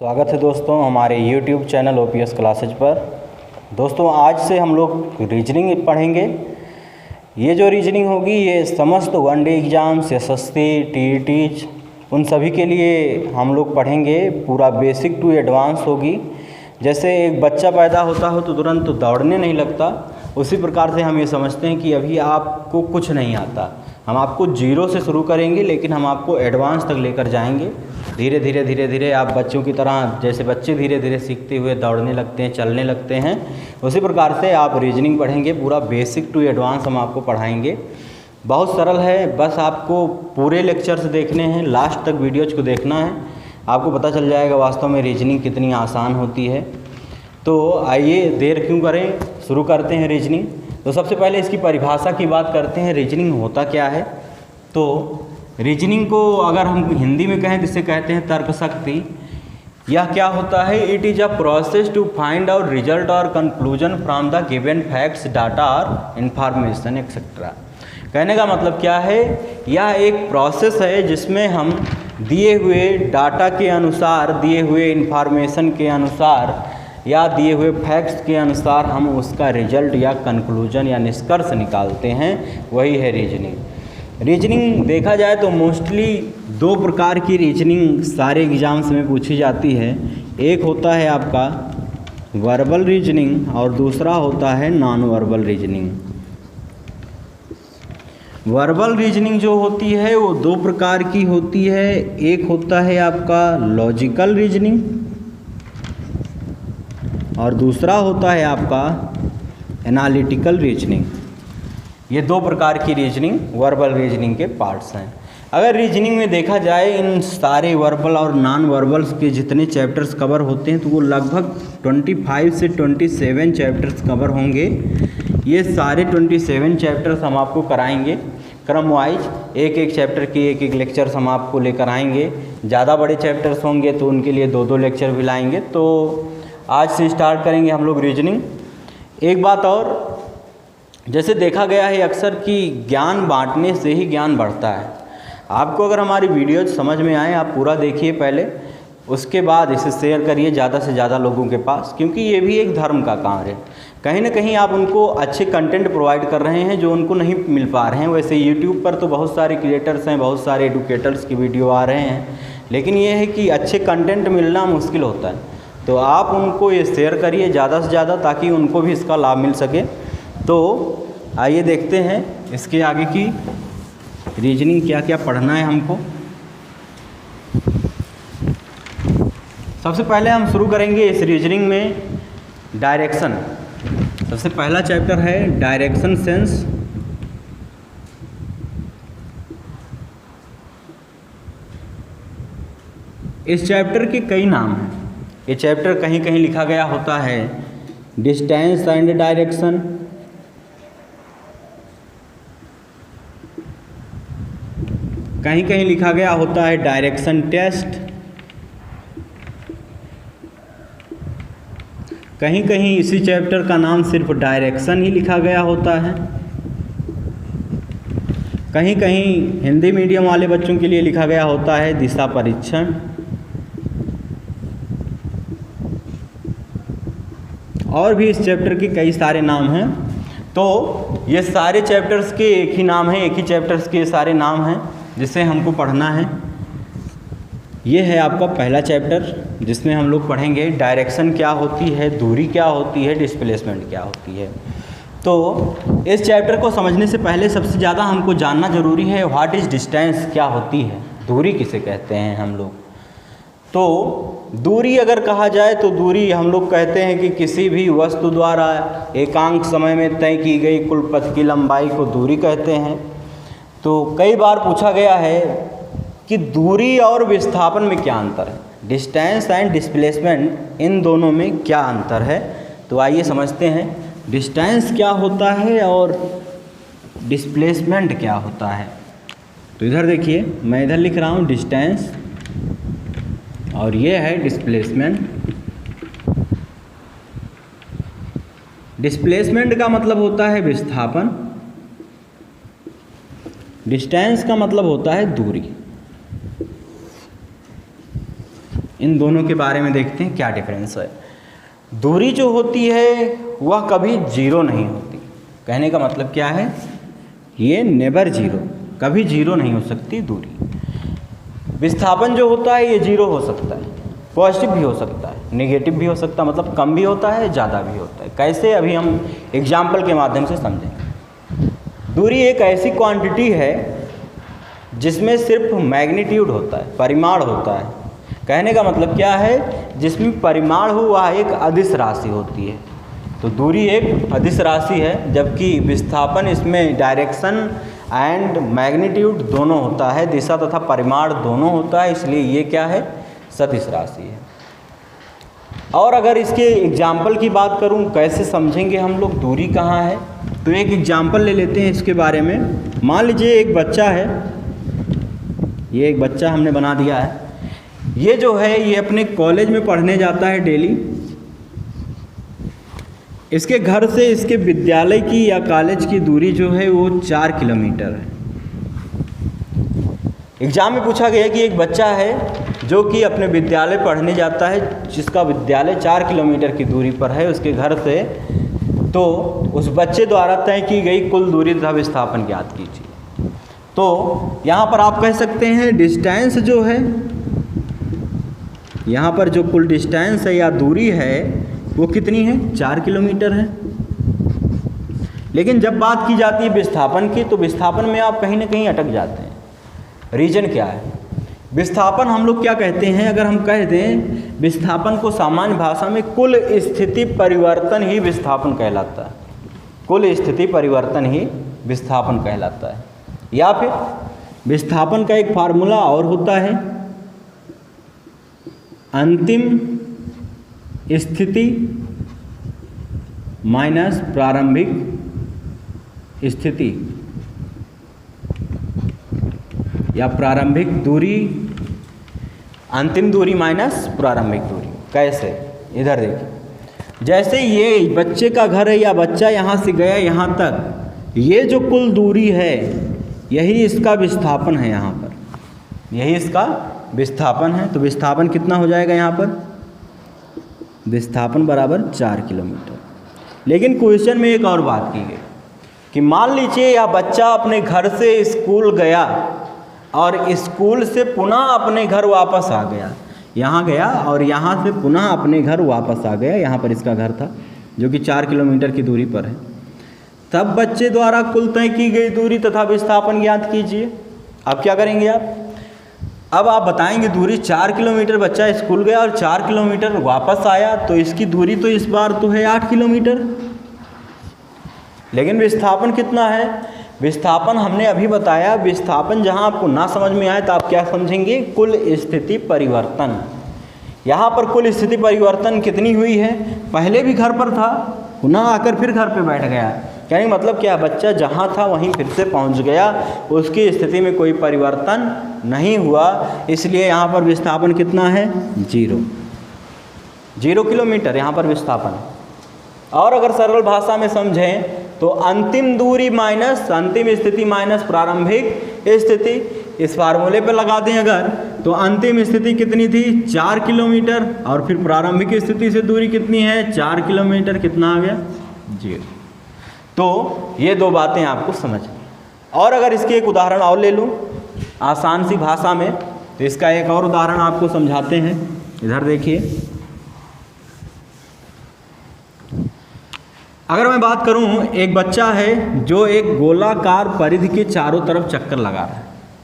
स्वागत है दोस्तों हमारे YouTube चैनल OPS क्लासेज पर। दोस्तों आज से हम लोग रीजनिंग पढ़ेंगे। ये जो रीजनिंग होगी ये समस्त वनडे एग्ज़ाम्स, SSC, TET उन सभी के लिए हम लोग पढ़ेंगे। पूरा बेसिक टू एडवांस होगी। जैसे एक बच्चा पैदा होता हो तो तुरंत दौड़ने नहीं लगता, उसी प्रकार से हम ये समझते हैं कि अभी आपको कुछ नहीं आता। हम आपको जीरो से शुरू करेंगे, लेकिन हम आपको एडवांस तक लेकर जाएंगे। धीरे धीरे आप बच्चों की तरह, जैसे बच्चे धीरे धीरे सीखते हुए दौड़ने लगते हैं, चलने लगते हैं, उसी प्रकार से आप रीजनिंग पढ़ेंगे। पूरा बेसिक टू एडवांस हम आपको पढ़ाएंगे। बहुत सरल है, बस आपको पूरे लेक्चर्स देखने हैं, लास्ट तक वीडियोज़ को देखना है, आपको पता चल जाएगा वास्तव में रीजनिंग कितनी आसान होती है। तो आइए देर क्यों करें, शुरू करते हैं रीजनिंग। तो सबसे पहले इसकी परिभाषा की बात करते हैं। रीजनिंग होता क्या है? तो रीजनिंग को अगर हम हिंदी में कहें तो इसे कहते हैं तर्क शक्ति। यह क्या होता है? It is a process to find out result और conclusion from the given facts, data और इंफॉर्मेशन एक्सेट्रा। कहने का मतलब क्या है? यह एक प्रोसेस है जिसमें हम दिए हुए डाटा के अनुसार, दिए हुए इंफॉर्मेशन के अनुसार या दिए हुए फैक्ट्स के अनुसार हम उसका रिजल्ट या कंक्लूजन या निष्कर्ष निकालते हैं, वही है रीजनिंग। रीजनिंग देखा जाए तो मोस्टली दो प्रकार की रीजनिंग सारे एग्जाम्स में पूछी जाती है। एक होता है आपका वर्बल रीजनिंग और दूसरा होता है non verbal reasoning. Verbal reasoning जो होती है वो दो प्रकार की होती है। एक होता है आपका लॉजिकल रीजनिंग और दूसरा होता है आपका एनालिटिकल रीजनिंग। ये दो प्रकार की रीजनिंग वर्बल रीजनिंग के पार्ट्स हैं। अगर रीजनिंग में देखा जाए, इन सारे वर्बल और नॉन वर्बल्स के जितने चैप्टर्स कवर होते हैं तो वो लगभग 25 से 27 चैप्टर्स कवर होंगे। ये सारे 27 चैप्टर्स हम आपको कराएंगे क्रम वाइज। एक एक चैप्टर की एक एक लेक्चर्स हम आपको लेकर आएंगे। ज़्यादा बड़े चैप्टर्स होंगे तो उनके लिए दो दो लेक्चर भी लाएंगे। तो आज से स्टार्ट करेंगे हम लोग रीजनिंग। एक बात और, जैसे देखा गया है अक्सर कि ज्ञान बांटने से ही ज्ञान बढ़ता है। आपको अगर हमारी वीडियोज समझ में आए, आप पूरा देखिए पहले, उसके बाद इसे शेयर करिए ज़्यादा से ज़्यादा लोगों के पास, क्योंकि ये भी एक धर्म का कार्य है। कहीं ना कहीं आप उनको अच्छे कंटेंट प्रोवाइड कर रहे हैं जो उनको नहीं मिल पा रहे हैं। वैसे यूट्यूब पर तो बहुत सारे क्रिएटर्स हैं, बहुत सारे एडुकेटर्स की वीडियो आ रहे हैं, लेकिन ये है कि अच्छे कंटेंट मिलना मुश्किल होता है। तो आप उनको ये शेयर करिए ज़्यादा से ज़्यादा, ताकि उनको भी इसका लाभ मिल सके। तो आइए देखते हैं इसके आगे की रीजनिंग क्या क्या पढ़ना है हमको। सबसे पहले हम शुरू करेंगे इस रीजनिंग में डायरेक्शन। सबसे पहला चैप्टर है डायरेक्शन सेंस। इस चैप्टर के कई नाम हैं। ये चैप्टर कहीं कहीं लिखा गया होता है डिस्टेंस एंड डायरेक्शन, कहीं कहीं लिखा गया होता है डायरेक्शन टेस्ट, कहीं कहीं इसी चैप्टर का नाम सिर्फ डायरेक्शन ही लिखा गया होता है, कहीं कहीं हिंदी मीडियम वाले बच्चों के लिए लिखा गया होता है दिशा परीक्षण, और भी इस चैप्टर के कई सारे नाम हैं। तो ये सारे चैप्टर्स के एक ही नाम है, एक ही चैप्टर्स के सारे नाम हैं जिसे हमको पढ़ना है। ये है आपका पहला चैप्टर जिसमें हम लोग पढ़ेंगे डायरेक्शन क्या होती है, दूरी क्या होती है, डिस्प्लेसमेंट क्या होती है। तो इस चैप्टर को समझने से पहले सबसे ज़्यादा हमको जानना ज़रूरी है व्हाट इज़ डिस्टेंस, क्या होती है, दूरी किसे कहते हैं हम लोग। तो दूरी अगर कहा जाए तो दूरी हम लोग कहते हैं कि किसी भी वस्तु द्वारा एकांक समय में तय की गई कुल पथ की लंबाई को दूरी कहते हैं। तो कई बार पूछा गया है कि दूरी और विस्थापन में क्या अंतर है, डिस्टेंस एंड डिस्प्लेसमेंट, इन दोनों में क्या अंतर है। तो आइए समझते हैं डिस्टेंस क्या होता है और डिस्प्लेसमेंट क्या होता है। तो इधर देखिए, मैं इधर लिख रहा हूँ डिस्टेंस और ये है डिस्प्लेसमेंट। डिस्प्लेसमेंट का मतलब होता है विस्थापन, डिस्टेंस का मतलब होता है दूरी। इन दोनों के बारे में देखते हैं क्या डिफरेंस है। दूरी जो होती है वह कभी जीरो नहीं होती। कहने का मतलब क्या है, ये नेवर जीरो, कभी जीरो नहीं हो सकती दूरी। विस्थापन जो होता है ये जीरो हो सकता है, पॉजिटिव भी हो सकता है, नेगेटिव भी हो सकता है, मतलब कम भी होता है, ज़्यादा भी होता है। कैसे, अभी हम एग्जाम्पल के माध्यम से समझेंगे। दूरी एक ऐसी क्वांटिटी है जिसमें सिर्फ मैग्नीट्यूड होता है, परिमाण होता है। कहने का मतलब क्या है, जिसमें परिमाण हो वह एक अदिश राशि होती है। तो दूरी एक अदिश राशि है, जबकि विस्थापन इसमें डायरेक्शन एंड मैग्नीट्यूड दोनों होता है, दिशा तथा परिमाण दोनों होता है, इसलिए ये क्या है, सदिश राशि है। और अगर इसके एग्जाम्पल की बात करूं, कैसे समझेंगे हम लोग दूरी कहाँ है, तो एक एग्जाम्पल ले लेते हैं इसके बारे में। मान लीजिए एक बच्चा है, ये एक बच्चा हमने बना दिया है। ये जो है ये अपने कॉलेज में पढ़ने जाता है डेली। इसके घर से इसके विद्यालय की या कॉलेज की दूरी जो है वो 4 किलोमीटर है। एग्जाम में पूछा गया कि एक बच्चा है जो कि अपने विद्यालय पढ़ने जाता है, जिसका विद्यालय 4 किलोमीटर की दूरी पर है उसके घर से, तो उस बच्चे द्वारा तय की गई कुल दूरी तथा विस्थापन ज्ञात कीजिए। तो यहाँ पर आप कह सकते हैं डिस्टेंस जो है, यहाँ पर जो कुल डिस्टेंस है या दूरी है वो कितनी है, 4 किलोमीटर है। लेकिन जब बात की जाती है विस्थापन की, तो विस्थापन में आप कहीं ना कहीं अटक जाते हैं। रीजन क्या है, विस्थापन हम लोग क्या कहते हैं, अगर हम कह दें विस्थापन को सामान्य भाषा में कुल स्थिति परिवर्तन ही विस्थापन कहलाता है। कुल स्थिति परिवर्तन ही विस्थापन कहलाता है। या फिर विस्थापन का एक फार्मूला और होता है, अंतिम स्थिति माइनस प्रारंभिक स्थिति, या प्रारंभिक दूरी, अंतिम दूरी माइनस प्रारंभिक दूरी। कैसे, इधर देखिए, जैसे ये बच्चे का घर है या बच्चा यहाँ से गया यहाँ तक, ये जो कुल दूरी है यही इसका विस्थापन है। यहाँ पर यही इसका विस्थापन है। तो विस्थापन कितना हो जाएगा यहाँ पर, विस्थापन बराबर 4 किलोमीटर। लेकिन क्वेश्चन में एक और बात की गई कि मान लीजिए यह बच्चा अपने घर से स्कूल गया और स्कूल से पुनः अपने घर वापस आ गया, यहाँ गया और यहाँ से पुनः अपने घर वापस आ गया, यहाँ पर इसका घर था जो कि 4 किलोमीटर की दूरी पर है। तब बच्चे द्वारा कुल तय की गई दूरी तथा विस्थापन ज्ञात कीजिए। अब क्या करेंगे आप, अब आप बताएंगे दूरी 4 किलोमीटर, बच्चा स्कूल गया और 4 किलोमीटर वापस आया, तो इसकी दूरी तो इस बार तो है 8 किलोमीटर। लेकिन विस्थापन कितना है, विस्थापन हमने अभी बताया, विस्थापन जहां आपको ना समझ में आए तो आप क्या समझेंगे, कुल स्थिति परिवर्तन। यहाँ पर कुल स्थिति परिवर्तन कितनी हुई है, पहले भी घर पर था, पुनः आकर फिर घर पे बैठ गया। कहने का मतलब क्या, बच्चा जहाँ था वहीं फिर से पहुँच गया, उसकी स्थिति में कोई परिवर्तन नहीं हुआ, इसलिए यहाँ पर विस्थापन कितना है, 0 किलोमीटर यहाँ पर विस्थापन। और अगर सरल भाषा में समझें तो अंतिम दूरी माइनस अंतिम स्थिति माइनस प्रारंभिक स्थिति, इस फार्मूले पर लगा दें अगर, तो अंतिम स्थिति कितनी थी, 4 किलोमीटर, और फिर प्रारंभिक स्थिति से दूरी कितनी है, 4 किलोमीटर, कितना आ गया, 0। तो ये दो बातें आपको समझ में। और अगर इसके एक उदाहरण और ले लूँ आसान सी भाषा में, तो इसका एक और उदाहरण आपको समझाते हैं। इधर देखिए, अगर मैं बात करूं, एक बच्चा है जो एक गोलाकार परिधि के चारों तरफ चक्कर लगा रहा है।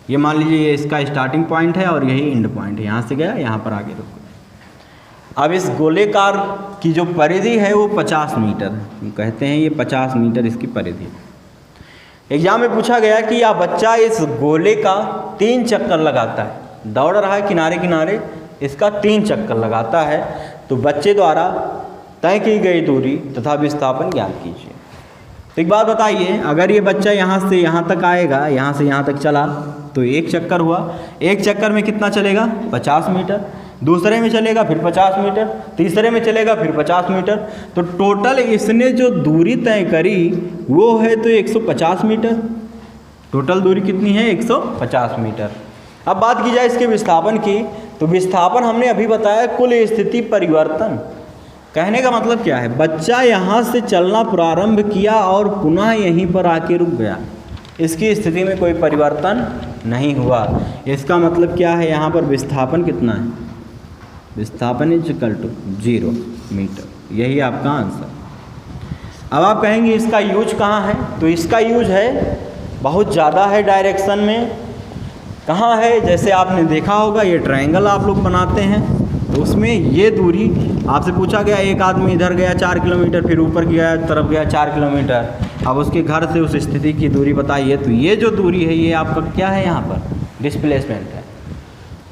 ये मान लीजिए ये इसका स्टार्टिंग पॉइंट है और यही एंड पॉइंट है, यहाँ से गया यहाँ पर आगे रुक गया। अब इस गोलेकार की जो परिधि है वो 50 मीटर है, कहते हैं ये 50 मीटर इसकी परिधि है। एग्जाम में पूछा गया कि यह बच्चा इस गोले का 3 चक्कर लगाता है, दौड़ रहा है किनारे किनारे, इसका 3 चक्कर लगाता है, तो बच्चे द्वारा तय की गई दूरी तथा विस्थापन ज्ञात कीजिए। तो एक बात बताइए, अगर ये बच्चा यहाँ से यहाँ तक आएगा, यहाँ से यहाँ तक चला, तो 1 चक्कर हुआ, 1 चक्कर में कितना चलेगा, 50 मीटर, दूसरे में चलेगा फिर 50 मीटर, तीसरे में चलेगा फिर 50 मीटर, तो टोटल इसने जो दूरी तय करी वो है तो 150 मीटर। टोटल दूरी कितनी है, 150 मीटर। अब बात की जाए इसके विस्थापन की, तो विस्थापन हमने अभी बताया कुल स्थिति परिवर्तन। कहने का मतलब क्या है, बच्चा यहाँ से चलना प्रारंभ किया और पुनः यहीं पर आके रुक गया, इसकी स्थिति में कोई परिवर्तन नहीं हुआ। इसका मतलब क्या है, यहाँ पर विस्थापन कितना है, विस्थापन इज इक्वल टू 0 मीटर, यही आपका आंसर। अब आप कहेंगे इसका यूज कहाँ है, तो इसका यूज है बहुत ज़्यादा है डायरेक्शन में। कहाँ है, जैसे आपने देखा होगा ये ट्रायंगल आप लोग बनाते हैं, तो उसमें ये दूरी आपसे पूछा गया, एक आदमी इधर गया 4 किलोमीटर, फिर ऊपर गया तरफ गया 4 किलोमीटर, अब उसके घर से उस स्थिति की दूरी बताइए। तो ये जो दूरी है ये आपका क्या है, यहाँ पर डिस्प्लेसमेंट है।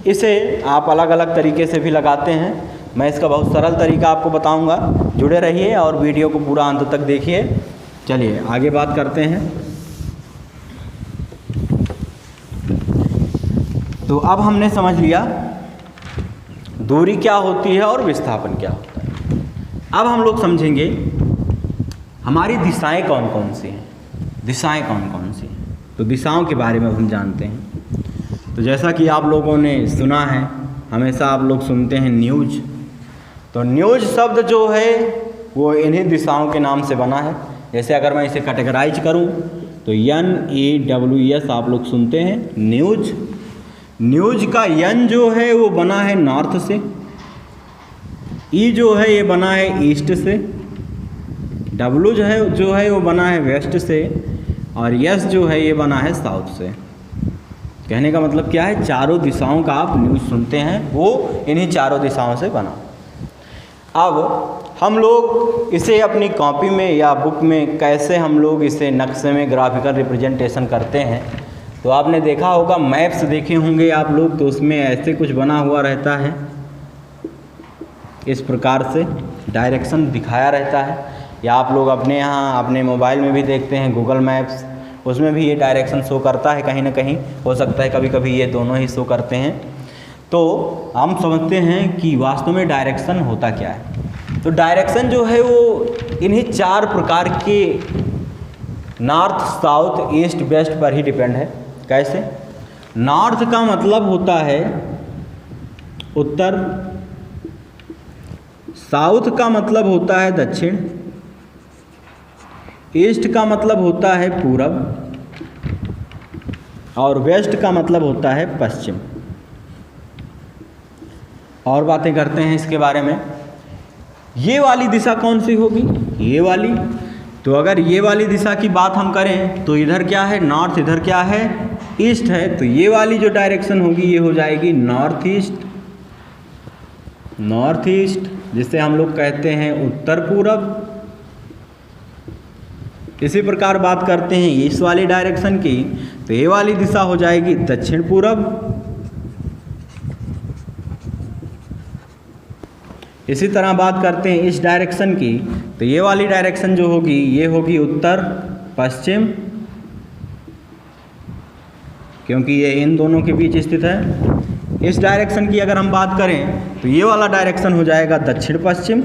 इसे आप अलग अलग तरीके से भी लगाते हैं, मैं इसका बहुत सरल तरीका आपको बताऊंगा। जुड़े रहिए और वीडियो को पूरा अंत तक देखिए। चलिए आगे बात करते हैं। तो अब हमने समझ लिया दूरी क्या होती है और विस्थापन क्या होता है। अब हम लोग समझेंगे हमारी दिशाएं कौन कौन सी हैं, दिशाएं कौन कौन सी हैं। तो दिशाओं के बारे में हम जानते हैं। तो जैसा कि आप लोगों ने सुना है, हमेशा आप लोग सुनते हैं न्यूज, तो न्यूज शब्द जो है वो इन्हीं दिशाओं के नाम से बना है। जैसे अगर मैं इसे कैटेगराइज करूं तो NEWS आप लोग सुनते हैं, न्यूज। न्यूज का N जो है वो बना है नॉर्थ से, E जो है ये बना है ईस्ट से, W जो है वो बना है वेस्ट से, और S जो है ये बना है साउथ से। कहने का मतलब क्या है, चारों दिशाओं का आप न्यूज़ सुनते हैं, वो इन्हीं चारों दिशाओं से बना। अब हम लोग इसे अपनी कॉपी में या बुक में कैसे हम लोग इसे नक्शे में ग्राफिकल रिप्रेजेंटेशन करते हैं, तो आपने देखा होगा मैप्स देखे होंगे आप लोग, तो उसमें ऐसे कुछ बना हुआ रहता है, इस प्रकार से डायरेक्शन दिखाया रहता है। या आप लोग अपने यहाँ अपने मोबाइल में भी देखते हैं गूगल मैप्स, उसमें भी ये डायरेक्शन शो करता है, कहीं ना कहीं हो सकता है कभी कभी ये दोनों ही शो करते हैं। तो हम समझते हैं कि वास्तव में डायरेक्शन होता क्या है। तो डायरेक्शन जो है वो इन्हीं 4 प्रकार के नॉर्थ, साउथ, ईस्ट, वेस्ट पर ही डिपेंड है। कैसे, नॉर्थ का मतलब होता है उत्तर, साउथ का मतलब होता है दक्षिण, ईस्ट का मतलब होता है पूरब, और वेस्ट का मतलब होता है पश्चिम। और बातें करते हैं इसके बारे में। ये वाली दिशा कौन सी होगी, ये वाली। तो अगर ये वाली दिशा की बात हम करें तो इधर क्या है नॉर्थ, इधर क्या है ईस्ट है, तो ये वाली जो डायरेक्शन होगी ये हो जाएगी नॉर्थ ईस्ट, नॉर्थ ईस्ट, जिसे हम लोग कहते हैं उत्तर पूरब। इसी प्रकार बात करते हैं इस वाली डायरेक्शन की, तो ये वाली दिशा हो जाएगी दक्षिण पूरब। इसी तरह बात करते हैं इस डायरेक्शन की, तो ये वाली डायरेक्शन जो होगी ये होगी उत्तर पश्चिम, क्योंकि ये इन दोनों के बीच स्थित है। इस डायरेक्शन की अगर हम बात करें तो ये वाला डायरेक्शन हो जाएगा दक्षिण पश्चिम।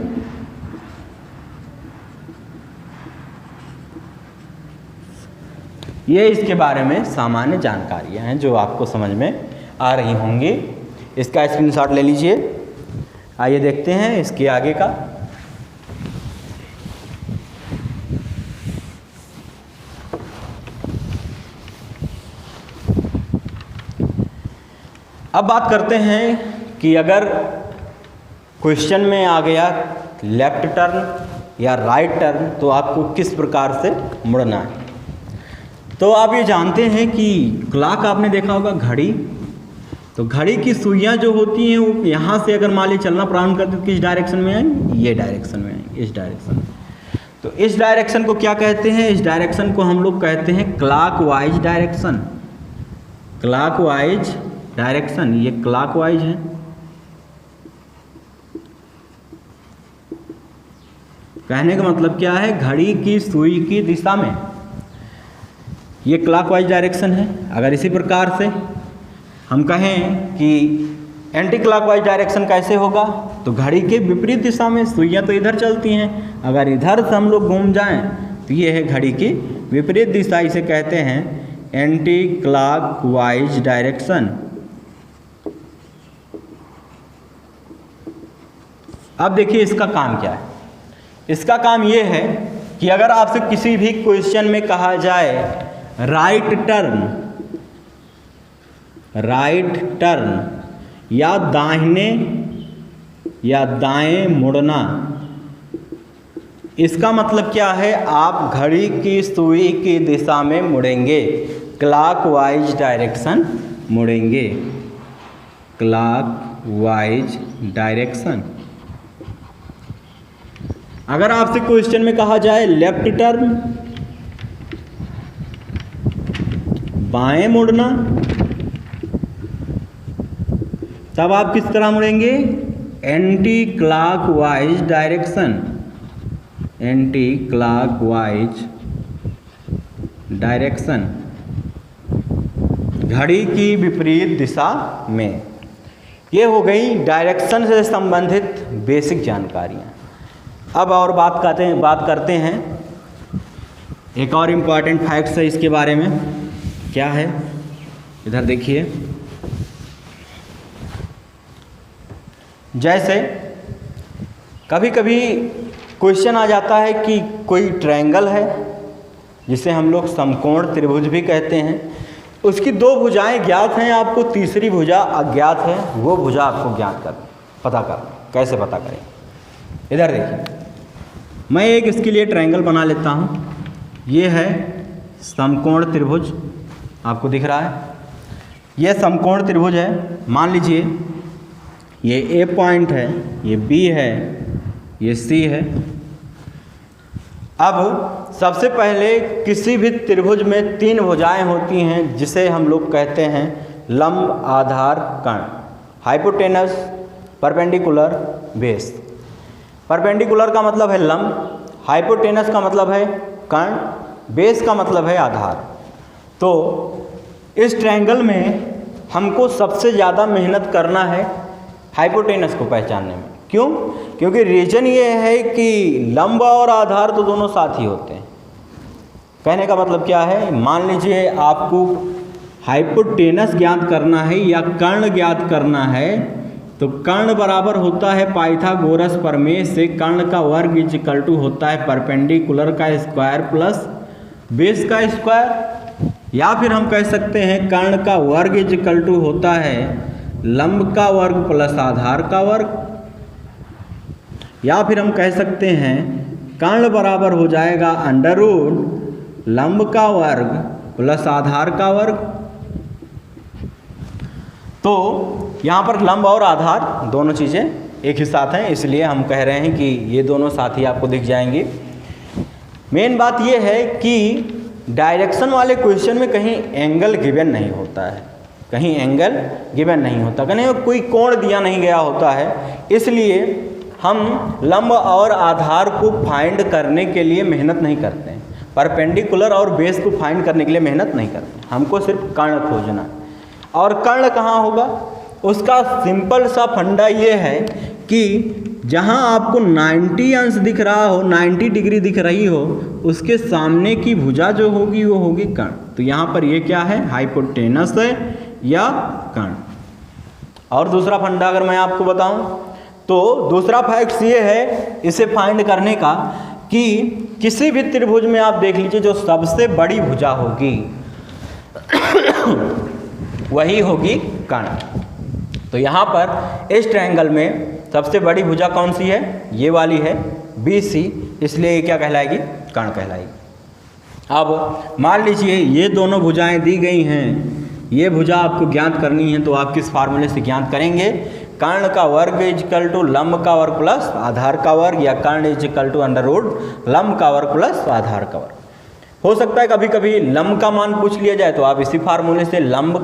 ये इसके बारे में सामान्य जानकारियाँ हैं जो आपको समझ में आ रही होंगी। इसका स्क्रीनशॉट ले लीजिए। आइए देखते हैं इसके आगे का। अब बात करते हैं कि अगर क्वेश्चन में आ गया लेफ्ट टर्न या राइट टर्न तो आपको किस प्रकार से मुड़ना है। तो आप ये जानते हैं कि क्लॉक आपने देखा होगा, घड़ी, तो घड़ी की सुइयाँ जो होती हैं वो यहाँ से अगर मान ली चलना प्रारंभ करते तो किस डायरेक्शन में आएंगी, ये डायरेक्शन में आएंगी, इस डायरेक्शन में। तो इस डायरेक्शन को क्या कहते हैं, इस डायरेक्शन को हम लोग कहते हैं क्लॉकवाइज डायरेक्शन। क्लॉकवाइज डायरेक्शन, ये क्लॉकवाइज है। कहने का मतलब क्या है, घड़ी की सुई की दिशा में ये क्लॉकवाइज डायरेक्शन है। अगर इसी प्रकार से हम कहें कि एंटी क्लॉकवाइज डायरेक्शन कैसे होगा, तो घड़ी के विपरीत दिशा में सुइयाँ तो इधर चलती हैं, अगर इधर से हम लोग घूम जाएं तो ये है घड़ी की विपरीत दिशा, इसे कहते हैं एंटी क्लॉकवाइज डायरेक्शन। अब देखिए इसका काम क्या है। इसका काम ये है कि अगर आपसे किसी भी क्वेश्चन में कहा जाए राइट टर्न या दाहिने या दाएं मुड़ना, इसका मतलब क्या है, आप घड़ी की सुई की दिशा में मुड़ेंगे, क्लॉकवाइज डायरेक्शन मुड़ेंगे, क्लॉकवाइज डायरेक्शन। अगर आपसे क्वेश्चन में कहा जाए लेफ्ट टर्न, बाएं मुड़ना, तब आप किस तरह मुड़ेंगे, anti clockwise direction, anti clockwise direction, घड़ी की विपरीत दिशा में। ये हो गई डायरेक्शन से संबंधित बेसिक जानकारियाँ। अब और बात करते हैं एक और इम्पॉर्टेंट फैक्ट्स है इसके बारे में। क्या है, इधर देखिए। जैसे कभी कभी क्वेश्चन आ जाता है कि कोई ट्रायंगल है जिसे हम लोग समकोण त्रिभुज भी कहते हैं, उसकी दो भुजाएं ज्ञात हैं, आपको तीसरी भुजा अज्ञात है, वो भुजा आपको पता करना। कैसे पता करें, इधर देखिए। मैं एक इसके लिए ट्रायंगल बना लेता हूँ। ये है समकोण त्रिभुज, आपको दिख रहा है, ये समकोण त्रिभुज है। मान लीजिए ये ए पॉइंट है, ये बी है, ये सी है। अब सबसे पहले किसी भी त्रिभुज में तीन भुजाएं होती हैं जिसे हम लोग कहते हैं लंब, आधार, कर्ण, हाइपोटेनस, परपेंडिकुलर, बेस। परपेंडिकुलर का मतलब है लंब, हाइपोटेनस का मतलब है कर्ण, बेस का मतलब है आधार। तो इस ट्रायंगल में हमको सबसे ज़्यादा मेहनत करना है हाइपोटेनस को पहचानने में। क्यों? क्योंकि रीजन ये है कि लंब और आधार तो दोनों साथ ही होते हैं। कहने का मतलब क्या है, मान लीजिए आपको हाइपोटेनस ज्ञात करना है या कर्ण ज्ञात करना है, तो कर्ण बराबर होता है पाइथागोरस प्रमेय से कर्ण का वर्ग इज इक्वल टू होता है परपेंडिकुलर का स्क्वायर प्लस बेस का स्क्वायर। या फिर हम कह सकते हैं कर्ण का वर्ग इज इक्वल टू होता है लंब का वर्ग प्लस आधार का वर्ग। या फिर हम कह सकते हैं कर्ण बराबर हो जाएगा अंडर रूट लंब का वर्ग प्लस आधार का वर्ग। तो यहाँ पर लंब और आधार दोनों चीज़ें एक ही साथ हैं, इसलिए हम कह रहे हैं कि ये दोनों साथ ही आपको दिख जाएंगी। मेन बात ये है कि डायरेक्शन वाले क्वेश्चन में कहीं एंगल गिवन नहीं होता है, कहीं एंगल गिवन नहीं होता, कहीं कोई कोण दिया नहीं गया होता है। इसलिए हम लंब और आधार को फाइंड करने के लिए मेहनत नहीं करते हैं, परपेंडिकुलर और बेस को फाइंड करने के लिए मेहनत नहीं करते, हमको सिर्फ कर्ण खोजना है। और कर्ण कहाँ होगा, उसका सिंपल सा फंडा ये है कि जहाँ आपको 90 अंश दिख रहा हो, 90 डिग्री दिख रही हो, उसके सामने की भुजा जो होगी वो होगी कर्ण। तो यहाँ पर ये क्या है, हाइपोटेनस है या कर्ण। और दूसरा फंडा अगर मैं आपको बताऊं तो दूसरा फैक्ट्स ये है इसे फाइंड करने का कि किसी भी त्रिभुज में आप देख लीजिए जो सबसे बड़ी भुजा होगी वही होगी कर्ण। तो यहाँ पर इस ट्रायंगल में सबसे बड़ी भुजा कौन सी है, ये वाली है BC, इसलिए ये क्या कहलाएगी, कर्ण कहलाएगी। अब मान लीजिए ये दोनों भुजाएं दी गई हैं, ये भुजा आपको ज्ञात करनी है, तो आप किस फार्मूले से ज्ञात करेंगे, कर्ण का वर्ग इज इक्वल टू लंब का वर्ग प्लस आधार का वर्ग, या कर्ण is equal to under root लंब का वर्ग प्लस आधार का वर्ग। हो सकता है कभी कभी लंब का मान पूछ लिया जाए, तो आप इसी फार्मूले से लंब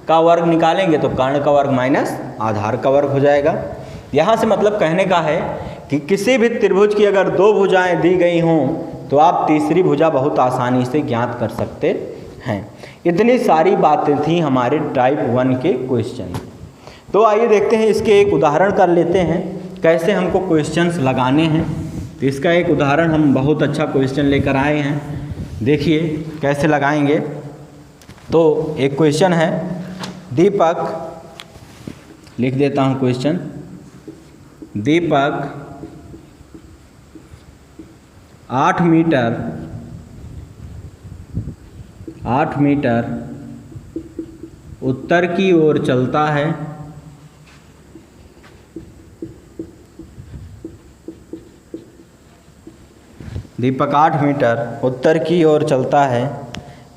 का वर्ग निकालेंगे तो कर्ण का वर्ग माइनस आधार का वर्ग हो जाएगा। यहाँ से मतलब कहने का है कि किसी भी त्रिभुज की अगर दो भुजाएं दी गई हों तो आप तीसरी भुजा बहुत आसानी से ज्ञात कर सकते हैं। इतनी सारी बातें थी हमारे टाइप 1 के क्वेश्चन में। तो आइए देखते हैं, इसके एक उदाहरण कर लेते हैं कैसे हमको क्वेश्चंस लगाने हैं। तो इसका एक उदाहरण हम बहुत अच्छा क्वेश्चन लेकर आए हैं, देखिए कैसे लगाएंगे। तो एक क्वेश्चन है, दीपक, लिख देता हूँ क्वेश्चन, दीपक 8 मीटर उत्तर की ओर चलता है दीपक 8 मीटर उत्तर की ओर चलता है,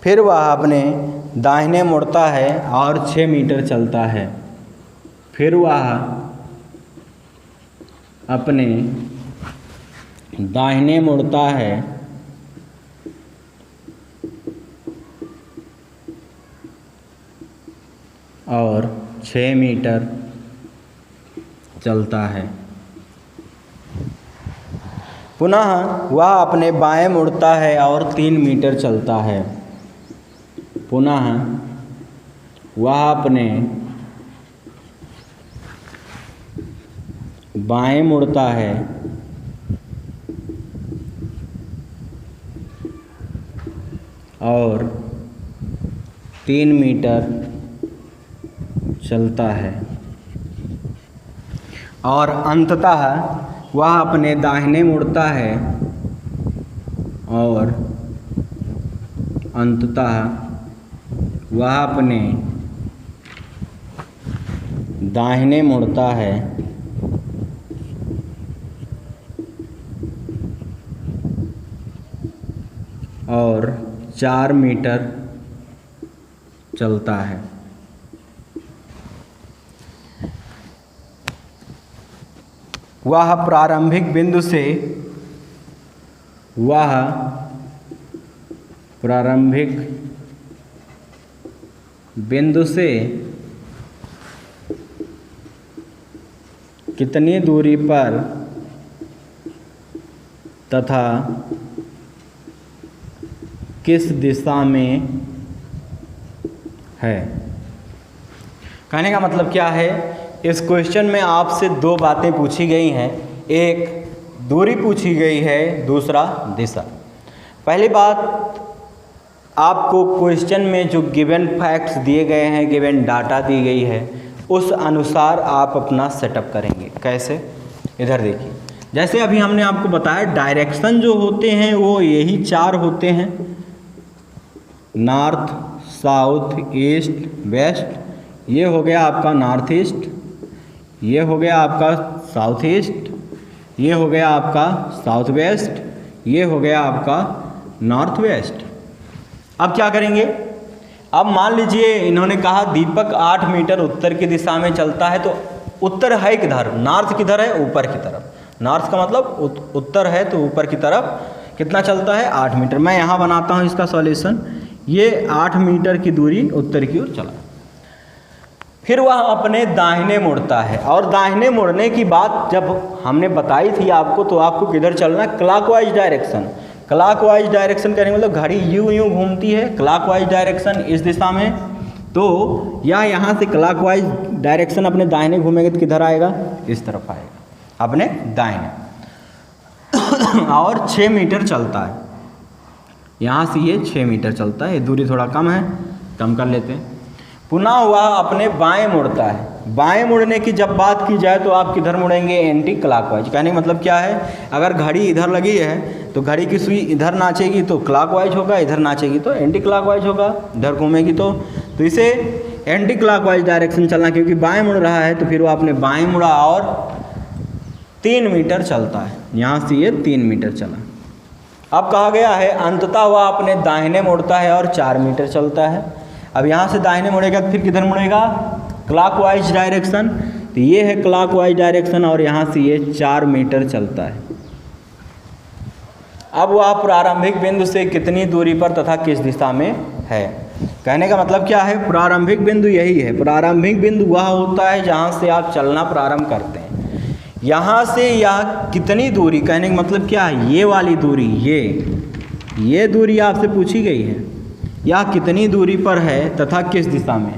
फिर वह अपने दाहिने मुड़ता है और 6 मीटर चलता है। फिर वह अपने दाहिने मुड़ता है और 6 मीटर चलता है। पुनः वह अपने बाएं मुड़ता है और 3 मीटर चलता है। पुनः वह अपने बाएं मुड़ता है और 3 मीटर चलता है और अंततः वह अपने दाहिने मुड़ता है और अंततः वह अपने दाहिने मुड़ता है और 4 मीटर चलता है। वह प्रारंभिक बिंदु से कितनी दूरी पर तथा किस दिशा में है। कहने का मतलब क्या है, इस क्वेश्चन में आपसे 2 बातें पूछी गई हैं। एक दूरी पूछी गई है, दूसरा दिशा। पहली बात, आपको क्वेश्चन में जो गिवन फैक्ट्स दिए गए हैं, गिवन डाटा दी गई है, उस अनुसार आप अपना सेटअप करेंगे। कैसे, इधर देखिए। जैसे अभी हमने आपको बताया, डायरेक्शन जो होते हैं वो यही 4 होते हैं, नॉर्थ, साउथ, ईस्ट, वेस्ट। ये हो गया आपका नॉर्थ ईस्ट, ये हो गया आपका साउथ ईस्ट, ये हो गया आपका साउथ वेस्ट, ये हो गया आपका नॉर्थ वेस्ट। अब क्या करेंगे, अब मान लीजिए इन्होंने कहा दीपक 8 मीटर उत्तर की दिशा में चलता है, तो उत्तर है किधर, नॉर्थ किधर है, ऊपर की तरफ। नॉर्थ का मतलब उत्तर है, तो ऊपर की तरफ कितना चलता है, 8 मीटर। मैं यहाँ बनाता हूँ इसका सॉल्यूशन। ये 8 मीटर की दूरी उत्तर की ओर चला। फिर वह अपने दाहिने मुड़ता है, और दाहिने मुड़ने की बात जब हमने बताई थी आपको, तो आपको किधर चलना, क्लॉकवाइज डायरेक्शन। क्लॉकवाइज डायरेक्शन करने मतलब घड़ी यूं घूमती है, क्लॉकवाइज डायरेक्शन इस दिशा में, तो या यहाँ से क्लॉकवाइज डायरेक्शन अपने दाहिने घूमेंगे तो किधर आएगा, इस तरफ आएगा, अपने दाहिने। और 6 मीटर चलता है, यहाँ से ये 6 मीटर चलता है, दूरी थोड़ा कम है, कम कर लेते हैं। पुनः वह अपने बाएं मुड़ता है। बाएं मुड़ने की जब बात की जाए तो आप किधर मुड़ेंगे, एंटी क्लॉकवाइज। कहने का मतलब क्या है, अगर घड़ी इधर लगी है तो घड़ी की सुई इधर नाचेगी तो क्लॉकवाइज होगा, इधर नाचेगी तो एंटी क्लॉकवाइज होगा, इधर घूमेगी तो इसे एंटी क्लॉकवाइज डायरेक्शन चलना, क्योंकि बाएं मुड़ रहा है तो फिर वो अपने बाएं मुड़ा और 3 मीटर चलता है, यहाँ से ये 3 मीटर चला। अब कहा गया है अंततः वह अपने दाहिने मुड़ता है और 4 मीटर चलता है। अब यहाँ से दाहिने मुड़ेगा तो फिर किधर मुड़ेगा, क्लॉकवाइज डायरेक्शन। तो ये है क्लॉकवाइज डायरेक्शन और यहाँ से ये 4 मीटर चलता है। अब वह प्रारंभिक बिंदु से कितनी दूरी पर तथा किस दिशा में है। कहने का मतलब क्या है, प्रारंभिक बिंदु यही है। प्रारंभिक बिंदु वह होता है जहाँ से आप चलना प्रारंभ करते हैं। यहाँ से यह कितनी दूरी, कहने का मतलब क्या है, ये वाली दूरी, ये दूरी आपसे पूछी गई है, यह कितनी दूरी पर है तथा किस दिशा में।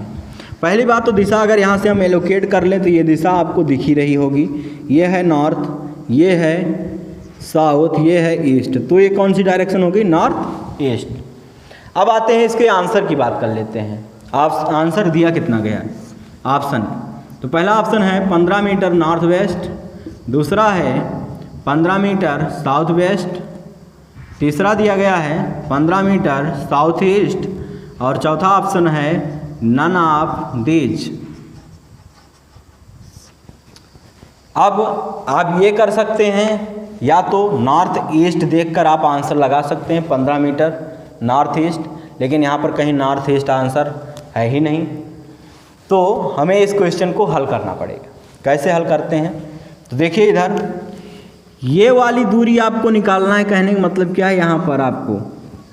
पहली बात तो दिशा अगर यहाँ से हम एलोकेट कर लें तो ये दिशा आपको दिख ही रही होगी। ये है नॉर्थ, ये है साउथ, ये है ईस्ट, तो ये कौन सी डायरेक्शन होगी, नॉर्थ ईस्ट। अब आते हैं इसके आंसर की बात कर लेते हैं। आप आंसर दिया कितना गया है ऑप्शन, तो पहला ऑप्शन है 15 मीटर नॉर्थ वेस्ट, दूसरा है 15 मीटर साउथ वेस्ट, तीसरा दिया गया है 15 मीटर साउथ ईस्ट, और चौथा ऑप्शन है नन ऑफ दीज। अब आप ये कर सकते हैं, या तो नॉर्थ ईस्ट देखकर आप आंसर लगा सकते हैं 15 मीटर नॉर्थ ईस्ट, लेकिन यहाँ पर कहीं नॉर्थ ईस्ट आंसर है ही नहीं, तो हमें इस क्वेश्चन को हल करना पड़ेगा। कैसे हल करते हैं, तो देखिए इधर ये वाली दूरी आपको निकालना है। कहने का मतलब क्या है, यहाँ पर आपको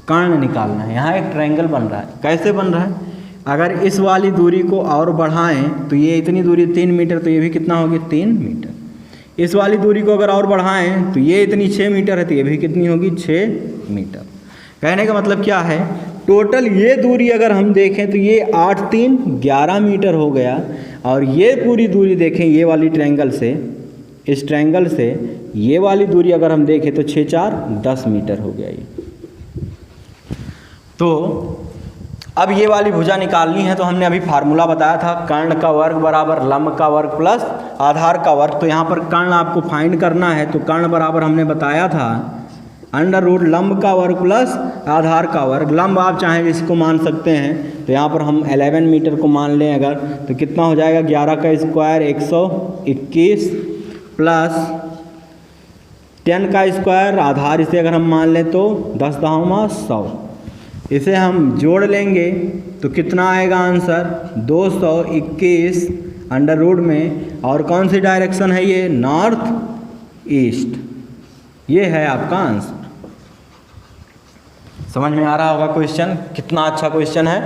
कर्ण निकालना है। यहाँ एक ट्रायंगल बन रहा है, कैसे बन रहा है, अगर इस वाली दूरी को और बढ़ाएं तो ये इतनी दूरी 3 मीटर, तो ये भी कितना होगी 3 मीटर। इस वाली दूरी को अगर और बढ़ाएं तो ये इतनी 6 मीटर है, तो ये भी कितनी होगी 6 मीटर। कहने का मतलब क्या है, टोटल ये दूरी अगर हम देखें तो ये 8 3 11 मीटर हो गया, और ये पूरी दूरी देखें ये वाली ट्रायंगल से, इस ट्रायंगल से ये वाली दूरी अगर हम देखें तो 6 4 10 मीटर हो गया ये। तो अब ये वाली भुजा निकालनी है, तो हमने अभी फार्मूला बताया था, कर्ण का वर्ग बराबर लंब का वर्ग प्लस आधार का वर्ग। तो यहाँ पर कर्ण आपको फाइंड करना है, तो कर्ण बराबर हमने बताया था अंडर रूट लंब का वर्ग प्लस आधार का वर्ग। लंब आप चाहें इसको मान सकते हैं, तो यहाँ पर हम 11 मीटर को मान लें अगर, तो कितना हो जाएगा 11 का स्क्वायर 121 प्लस 10 का स्क्वायर आधार इसे अगर हम मान लें तो 10 दामा 100। इसे हम जोड़ लेंगे तो कितना आएगा आंसर 221 अंडर रूट में, और कौन सी डायरेक्शन है ये, नॉर्थ ईस्ट। ये है आपका आंसर। समझ में आ रहा होगा क्वेश्चन, कितना अच्छा क्वेश्चन है।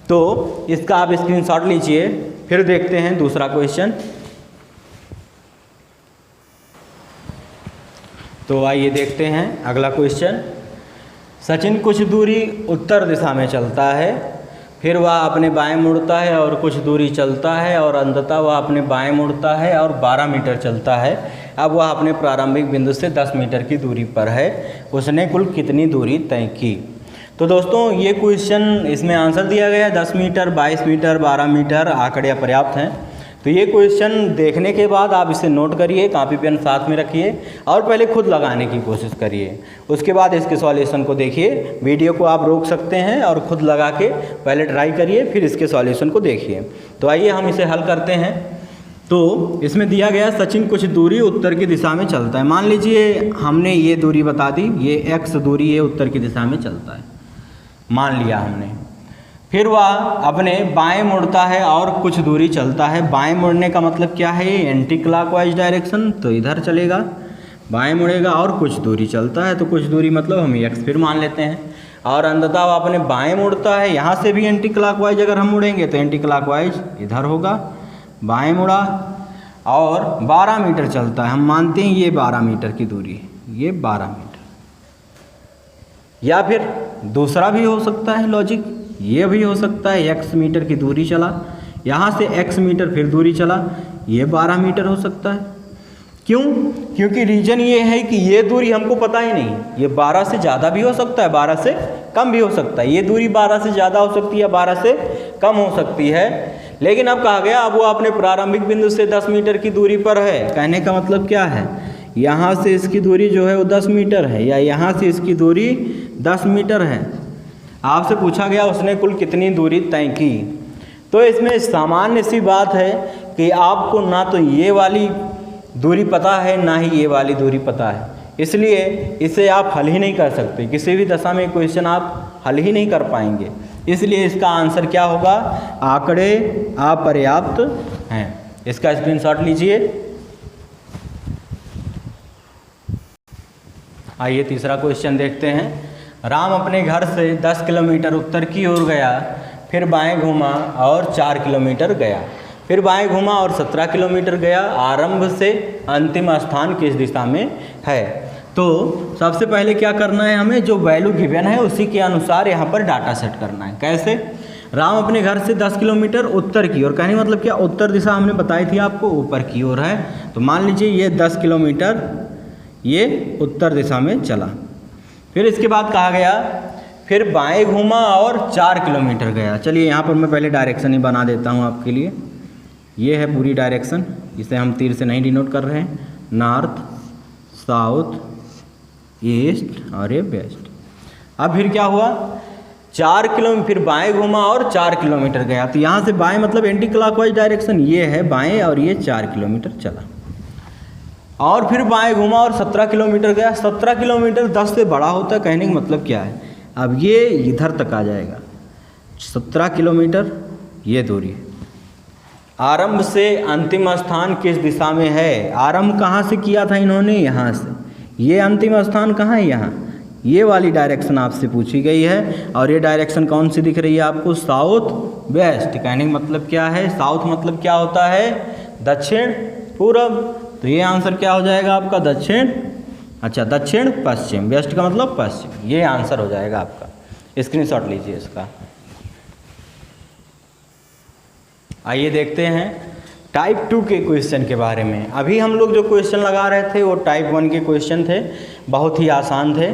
तो इसका आप स्क्रीनशॉट लीजिए, फिर देखते हैं दूसरा क्वेश्चन। तो आइए देखते हैं अगला क्वेश्चन। सचिन कुछ दूरी उत्तर दिशा में चलता है, फिर वह अपने बाएं मुड़ता है और कुछ दूरी चलता है, और अंततः वह अपने बाएं मुड़ता है और 12 मीटर चलता है। अब वह अपने प्रारंभिक बिंदु से 10 मीटर की दूरी पर है, उसने कुल कितनी दूरी तय की। तो दोस्तों ये क्वेश्चन, इसमें आंसर दिया गया है 10 मीटर, 22 मीटर, 12 मीटर, आंकड़े अपर्याप्त हैं। तो ये क्वेश्चन देखने के बाद आप इसे नोट करिए, कॉपी पेन साथ में रखिए और पहले खुद लगाने की कोशिश करिए। उसके बाद इसके सॉल्यूशन को देखिए। वीडियो को आप रोक सकते हैं और खुद लगा के पहले ट्राई करिए, फिर इसके सॉल्यूशन को देखिए। तो आइए हम इसे हल करते हैं। तो इसमें दिया गया सचिन कुछ दूरी उत्तर की दिशा में चलता है। मान लीजिए हमने ये दूरी बता दी, ये x दूरी ये उत्तर की दिशा में चलता है, मान लिया हमने। फिर वह अपने बाएं मुड़ता है और कुछ दूरी चलता है। बाएं मुड़ने का मतलब क्या है, ये एंटी क्लॉकवाइज डायरेक्शन, तो इधर चलेगा, बाएं मुड़ेगा और कुछ दूरी चलता है, तो कुछ दूरी मतलब हम x फिर मान लेते हैं। और अंततः वह अपने बाएं मुड़ता है, यहाँ से भी एंटी क्लॉकवाइज अगर हम मुड़ेंगे तो एंटी क्लॉकवाइज इधर होगा, बाएं मुड़ा और 12 मीटर चलता है। हम मानते हैं ये 12 मीटर की दूरी, ये 12 मीटर। या फिर दूसरा भी हो सकता है लॉजिक, ये भी हो सकता है x मीटर की दूरी चला, यहाँ से x मीटर फिर दूरी चला, ये 12 मीटर हो सकता है। क्यों? क्योंकि रीजन ये है कि ये दूरी हमको पता ही नहीं, ये 12 से ज़्यादा भी हो सकता है, 12 से कम भी हो सकता है। ये दूरी 12 से ज़्यादा हो सकती है, 12 से कम हो सकती है। लेकिन अब कहा गया अब वो अपने प्रारंभिक बिंदु से 10 मीटर की दूरी पर है। कहने का मतलब क्या है, यहाँ से इसकी दूरी जो है वो 10 मीटर है, या यहाँ से इसकी दूरी 10 मीटर है। आपसे पूछा गया उसने कुल कितनी दूरी तय की। तो इसमें सामान्य सी बात है कि आपको ना तो ये वाली दूरी पता है ना ही ये वाली दूरी पता है, इसलिए इसे आप हल ही नहीं कर सकते। किसी भी दशा में क्वेश्चन आप हल ही नहीं कर पाएंगे। इसलिए इसका आंसर क्या होगा, आंकड़े अपर्याप्त हैं। इसका स्क्रीनशॉट लीजिए। आइए तीसरा क्वेश्चन देखते हैं। राम अपने घर से 10 किलोमीटर उत्तर की ओर गया, फिर बाएं घूमा और 4 किलोमीटर गया, फिर बाएं घूमा और 17 किलोमीटर गया। आरंभ से अंतिम स्थान किस दिशा में है। तो सबसे पहले क्या करना है, हमें जो वैल्यू गिवन है उसी के अनुसार यहाँ पर डाटा सेट करना है। कैसे, राम अपने घर से 10 किलोमीटर उत्तर की ओर, कहने मतलब क्या, उत्तर दिशा हमने बताई थी आपको ऊपर की ओर है। तो मान लीजिए ये 10 किलोमीटर ये उत्तर दिशा में चला। फिर इसके बाद कहा गया फिर बाएं घूमा और 4 किलोमीटर गया। चलिए यहाँ पर मैं पहले डायरेक्शन ही बना देता हूँ आपके लिए। ये है पूरी डायरेक्शन, इसे हम तीर से नहीं डिनोट कर रहे हैं, नॉर्थ साउथ ईस्ट और ये वेस्ट। अब फिर क्या हुआ, 4 किलोमीटर फिर बाएं घूमा और 4 किलोमीटर गया। तो यहाँ से बाएं मतलब एंटी क्लॉकवाइज डायरेक्शन, ये है बाएं और ये 4 किलोमीटर चला। और फिर बाएं घूमा और 17 किलोमीटर गया। 17 किलोमीटर 10 से बड़ा होता है, कहने का मतलब क्या है, अब ये इधर तक आ जाएगा। 17 किलोमीटर ये दूरी। आरंभ से अंतिम स्थान किस दिशा में है? आरंभ कहाँ से किया था इन्होंने? यहाँ से। ये अंतिम स्थान कहाँ है? यहाँ। ये वाली डायरेक्शन आपसे पूछी गई है। और ये डायरेक्शन कौन सी दिख रही है आपको? South west. कहने का मतलब क्या है? साउथ मतलब क्या होता है? दक्षिण पूर्व। तो ये आंसर क्या हो जाएगा आपका? दक्षिण, अच्छा दक्षिण पश्चिम। वेस्ट का मतलब पश्चिम। ये आंसर हो जाएगा आपका। स्क्रीनशॉट लीजिए इसका। आइए देखते हैं टाइप 2 के क्वेश्चन के बारे में। अभी हम लोग जो क्वेश्चन लगा रहे थे वो टाइप 1 के क्वेश्चन थे, बहुत ही आसान थे।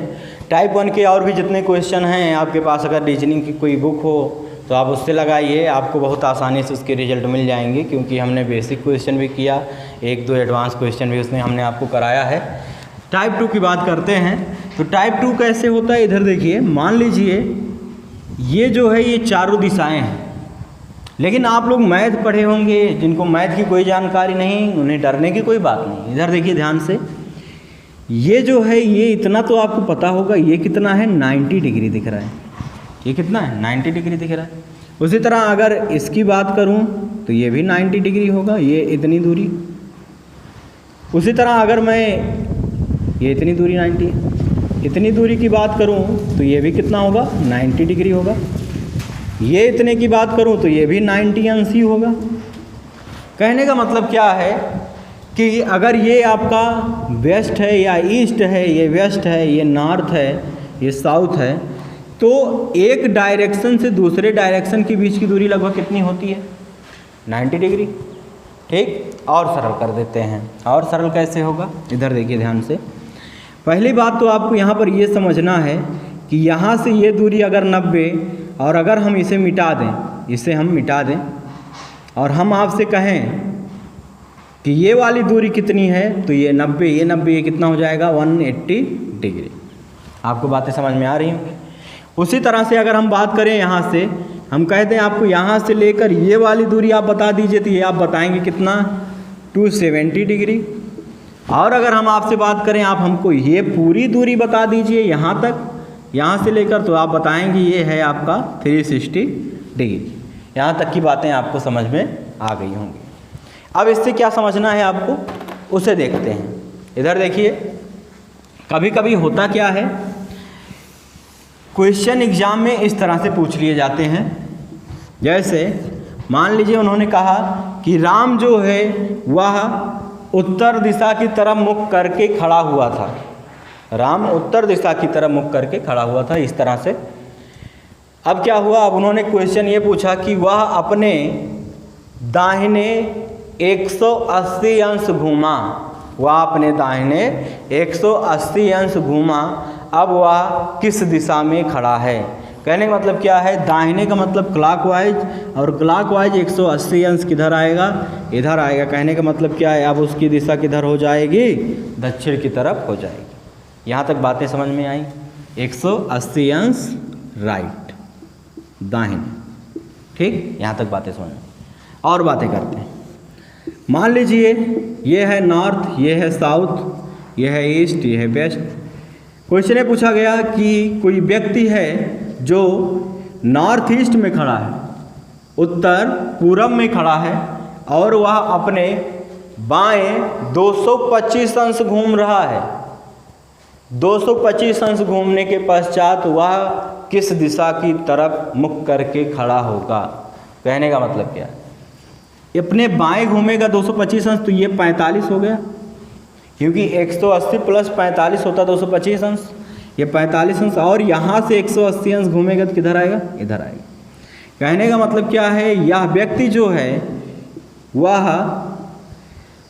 टाइप 1 के और भी जितने क्वेश्चन हैं आपके पास, अगर रीजनिंग की कोई बुक हो तो आप उससे लगाइए, आपको बहुत आसानी से उसके रिजल्ट मिल जाएंगे। क्योंकि हमने बेसिक क्वेश्चन भी किया, 1-2 एडवांस क्वेश्चन भी उसमें हमने आपको कराया है। टाइप 2 की बात करते हैं तो टाइप 2 कैसे होता है, इधर देखिए। मान लीजिए ये जो है ये चारों दिशाएँ हैं, लेकिन आप लोग मैथ पढ़े होंगे, जिनको मैथ की कोई जानकारी नहीं, उन्हें डरने की कोई बात नहीं। इधर देखिए ध्यान से, ये जो है ये इतना तो आपको पता होगा, ये कितना है? 90 डिग्री दिख रहा है। ये कितना है? 90 डिग्री दिख रहा है। उसी तरह अगर इसकी बात करूं तो ये भी 90 डिग्री होगा, ये इतनी दूरी। उसी तरह अगर मैं ये इतनी दूरी 90, इतनी दूरी की बात करूं तो ये भी कितना होगा? 90 डिग्री होगा। ये इतने की बात करूं तो ये भी 90 अंश ही होगा। कहने का मतलब क्या है कि अगर ये आपका वेस्ट है या ईस्ट है, ये वेस्ट है, ये नॉर्थ है, ये साउथ है, तो एक डायरेक्शन से दूसरे डायरेक्शन के बीच की दूरी लगभग कितनी होती है? 90 डिग्री। ठीक, और सरल कर देते हैं। और सरल कैसे होगा, इधर देखिए ध्यान से। पहली बात तो आपको यहाँ पर ये समझना है कि यहाँ से ये दूरी अगर 90, और अगर हम इसे मिटा दें, इसे हम मिटा दें, और हम आपसे कहें कि ये वाली दूरी कितनी है, तो ये 90, ये 90, ये कितना हो जाएगा? 180 डिग्री। आपको बातें समझ में आ रही होंगी। उसी तरह से अगर हम बात करें यहाँ से, हम कहते हैं आपको यहाँ से लेकर ये वाली दूरी आप बता दीजिए, तो ये आप बताएंगे कितना? 270 डिग्री। और अगर हम आपसे बात करें, आप हमको ये पूरी दूरी बता दीजिए यहाँ तक, यहाँ से लेकर, तो आप बताएंगे ये है आपका 360 डिग्री। यहाँ तक की बातें आपको समझ में आ गई होंगी। अब इससे क्या समझना है आपको, उसे देखते हैं। इधर देखिए, कभी कभी होता क्या है, क्वेश्चन एग्जाम में इस तरह से पूछ लिए जाते हैं। जैसे मान लीजिए उन्होंने कहा कि राम जो है वह उत्तर दिशा की तरफ मुख करके खड़ा हुआ था। राम उत्तर दिशा की तरफ मुख करके खड़ा हुआ था, इस तरह से। अब क्या हुआ, अब उन्होंने क्वेश्चन ये पूछा कि वह अपने दाहिने 180 अंश घूमा। वह अपने दाहिने 180 अंश घूमा। अब वह किस दिशा में खड़ा है? कहने का मतलब क्या है, दाहिने का मतलब क्लॉकवाइज, और क्लॉकवाइज 180 अंश किधर आएगा? इधर आएगा। कहने का मतलब क्या है, अब उसकी दिशा किधर हो जाएगी? दक्षिण की तरफ हो जाएगी। यहाँ तक बातें समझ में आई? 180 अंश राइट, दाहिने। ठीक, यहाँ तक बातें समझ में। और बातें करते हैं। मान लीजिए ये है नॉर्थ, ये है साउथ, ये है ईस्ट, ये है वेस्ट। क्वेश्चन में पूछा गया कि कोई व्यक्ति है जो नॉर्थ ईस्ट में खड़ा है, उत्तर पूरब में खड़ा है, और वह अपने बाएं 225 अंश घूम रहा है। 225 अंश घूमने के पश्चात वह किस दिशा की तरफ मुख करके खड़ा होगा? कहने का मतलब क्या है, अपने बाएं घूमेगा 225 अंश, तो ये 45 हो गया, क्योंकि 180 प्लस 45 होता 225 अंश, ये 45 अंश। और यहाँ से 180 अंश घूमेगा तो किधर आएगा? इधर आएगा। कहने का मतलब क्या है, यह व्यक्ति जो है वह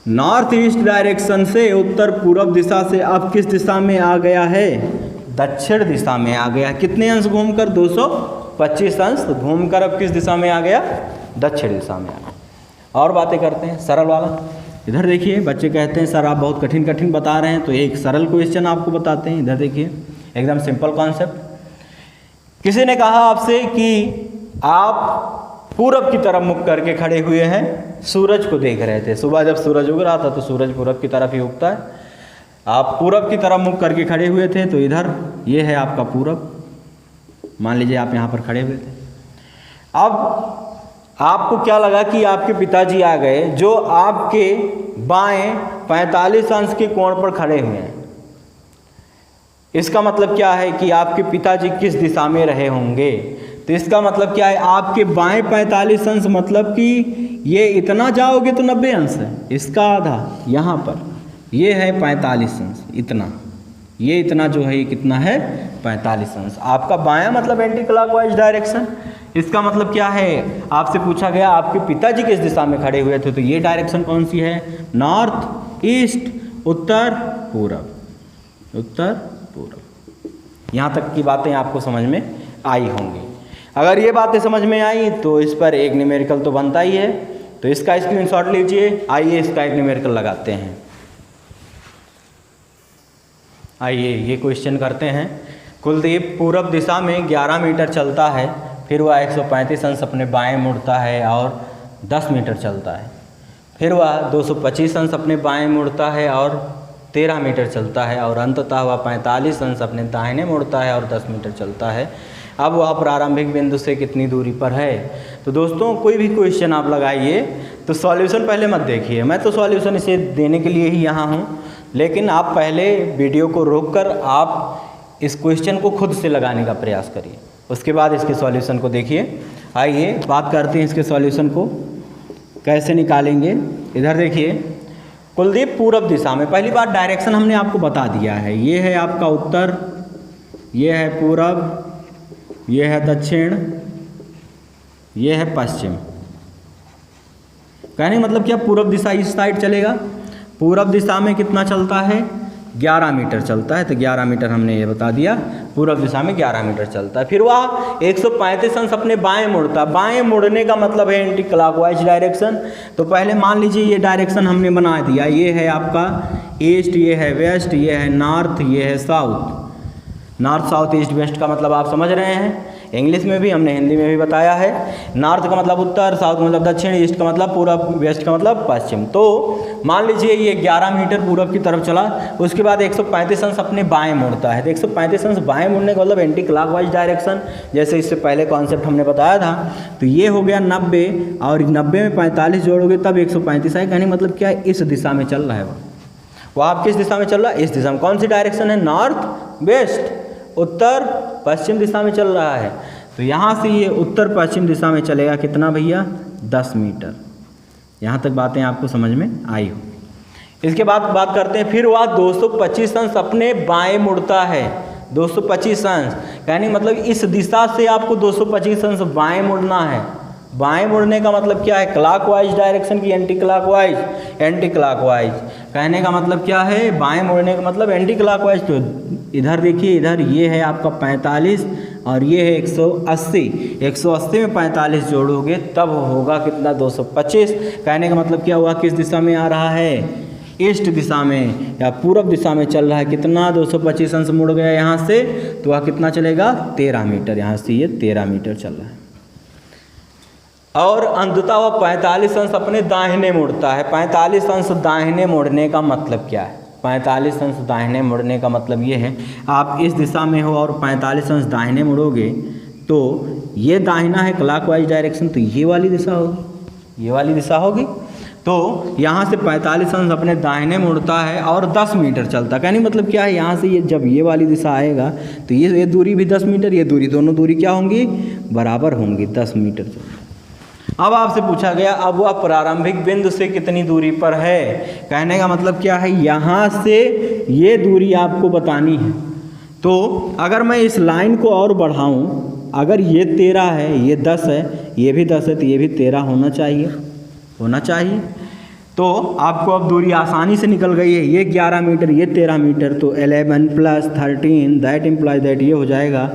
नॉर्थ ईस्ट डायरेक्शन से उत्तर पूर्व दिशा से अब किस दिशा में आ गया है? दक्षिण दिशा में आ गया। कितने अंश घूमकर? 225 अंश घूमकर अब किस दिशा में आ गया? दक्षिण दिशा में आ गया। और बातें करते हैं, सरल वाला। इधर देखिए बच्चे कहते हैं सर आप बहुत कठिन कठिन बता रहे हैं, तो एक सरल क्वेश्चन आपको बताते हैं। इधर देखिए एकदम सिंपल कॉन्सेप्ट। किसी ने कहा आपसे कि आप पूरब की तरफ मुख करके खड़े हुए हैं, सूरज को देख रहे थे। सुबह जब सूरज उग रहा था तो सूरज पूरब की तरफ ही उगता है। आप पूरब की तरफ मुख करके खड़े हुए थे, तो इधर ये है आपका पूरब। मान लीजिए आप यहाँ पर खड़े हुए थे। अब आपको क्या लगा कि आपके पिताजी आ गए जो आपके बाएं 45 अंश के कोण पर खड़े हुए हैं। इसका मतलब क्या है कि आपके पिताजी किस दिशा में रहे होंगे। तो इसका मतलब क्या है, आपके बाएं 45 अंश मतलब कि ये इतना जाओगे तो 90 अंश है, इसका आधा यहाँ पर ये है 45 अंश, इतना ये इतना जो है ये कितना है 45 अंश। आपका बायां मतलब एंटी क्लॉकवाइज डायरेक्शन। इसका मतलब क्या है, आपसे पूछा गया आपके पिताजी किस दिशा में खड़े हुए थे, तो ये डायरेक्शन कौन सी है, नॉर्थ ईस्ट, उत्तर पूरब, उत्तर पूरब। यहाँ तक की बातें आपको समझ में आई होंगी। अगर ये बातें समझ में आई तो इस पर एक न्यूमेरिकल तो बनता ही है, तो इसका स्क्रीनशॉट लीजिए। आइए इसका एक न्यूमेरिकल लगाते हैं। आइए ये क्वेश्चन करते हैं। कुलदीप पूरब दिशा में 11 मीटर चलता है, फिर वह 135 अंश अपने बाएं मुड़ता है और 10 मीटर चलता है। फिर वह 225 अंश अपने बाएं मुड़ता है और 13 मीटर चलता है, और अंततः वह 45 अंश अपने दाहिने मुड़ता है और 10 मीटर चलता है। अब वह प्रारंभिक बिंदु से कितनी दूरी पर है। तो दोस्तों कोई भी क्वेश्चन आप लगाइए तो सॉल्यूशन पहले मत देखिए। मैं तो सॉल्यूशन इसे देने के लिए ही यहाँ हूँ, लेकिन आप पहले वीडियो को रोककर आप इस क्वेश्चन को खुद से लगाने का प्रयास करिए, उसके बाद इसके सॉल्यूशन को देखिए। आइए बात करते हैं इसके सॉल्यूशन को कैसे निकालेंगे। इधर देखिए कुलदीप पूरब दिशा में, पहली बात डायरेक्शन हमने आपको बता दिया है। ये है आपका उत्तर, ये है पूरब, ये है दक्षिण, ये है पश्चिम। कहने मतलब क्या, पूरब दिशा इस साइड चलेगा। पूरब दिशा में कितना चलता है, 11 मीटर चलता है, तो 11 मीटर हमने ये बता दिया। पूरब दिशा में 11 मीटर चलता है। फिर वह 135 अंश अपने बाएं मुड़ता। बाएं मुड़ने का मतलब है एंटी क्लॉकवाइज डायरेक्शन। तो पहले मान लीजिए ये डायरेक्शन हमने बना दिया। ये है आपका ईस्ट, ये है वेस्ट, ये है नॉर्थ, ये है south. North south east west का मतलब आप समझ रहे हैं, इंग्लिश में भी हमने हिंदी में भी बताया है। नॉर्थ का मतलब उत्तर, साउथ का मतलब दक्षिण, ईस्ट का मतलब पूरब, वेस्ट का मतलब पश्चिम। तो मान लीजिए ये 11 मीटर पूरब की तरफ चला, उसके बाद 135 अंश अपने बाएं मुड़ता है। तो 135 अंश बाएं मुड़ने का मतलब एंटी क्लॉकवाइज डायरेक्शन, जैसे इससे पहले कॉन्सेप्ट हमने बताया था। तो ये हो गया 90, और 90 में 45 जोड़ोगे तब 135 आए। कहने मतलब क्या है, इस दिशा में चल रहा है वो आप किस दिशा में चल रहा है, इस दिशा में। कौन सी डायरेक्शन है, नॉर्थ वेस्ट, उत्तर पश्चिम दिशा में चल रहा है। तो यहाँ से ये उत्तर पश्चिम दिशा में चलेगा कितना भैया, 10 मीटर। यहाँ तक बातें आपको समझ में आई हो। इसके बाद बात करते हैं, फिर वह 225 अंश अपने बाएं मुड़ता है। 225 अंश यानी मतलब इस दिशा से आपको 225 अंश बाएं मुड़ना है। बाएं मुड़ने का मतलब क्या है, क्लॉकवाइज डायरेक्शन की एंटी क्लॉकवाइज, एंटी क्लॉकवाइज। कहने का मतलब क्या है, बाएं मुड़ने का मतलब एंटी क्लॉकवाइज। तो इधर देखिए, इधर ये है आपका 45 और ये है 180। 180 में 45 जोड़ोगे तब होगा कितना, 225। कहने का मतलब क्या हुआ, किस दिशा में आ रहा है, ईस्ट दिशा में या पूरब दिशा में चल रहा है। कितना, 225 अंश मुड़ गया यहाँ से, तो वह कितना चलेगा, 13 मीटर। यहाँ से ये 13 मीटर चल रहा है। और अंततः वह 45 अंश अपने दाहिने मुड़ता है। 45 अंश दाहिने मुड़ने का मतलब क्या है, 45 अंश दाहिने मुड़ने का मतलब ये है, आप इस दिशा में हो और 45 अंश दाहिने मुड़ोगे तो ये दाहिना है क्लॉकवाइज डायरेक्शन, तो ये वाली दिशा होगी, ये वाली दिशा होगी। तो यहाँ से 45 अंश अपने दाहिने मुड़ता है और 10 मीटर चलता है। कहने मतलब क्या है, यहाँ से ये जब ये वाली दिशा आएगा तो ये दूरी भी 10 मीटर, ये दूरी, दोनों दूरी क्या होंगी, बराबर होंगी, 10 मीटर चलता। अब आपसे पूछा गया अब वह प्रारंभिक बिंदु से कितनी दूरी पर है। कहने का मतलब क्या है, यहाँ से ये दूरी आपको बतानी है। तो अगर मैं इस लाइन को और बढ़ाऊँ, अगर ये 13 है, ये 10 है, ये भी 10 है, तो ये भी 13 होना चाहिए, होना चाहिए। तो आपको अब दूरी आसानी से निकल गई है। ये 11 मीटर, ये 13 मीटर, तो 11 + 13 दैट इम्प्लाइज दैट ये हो जाएगा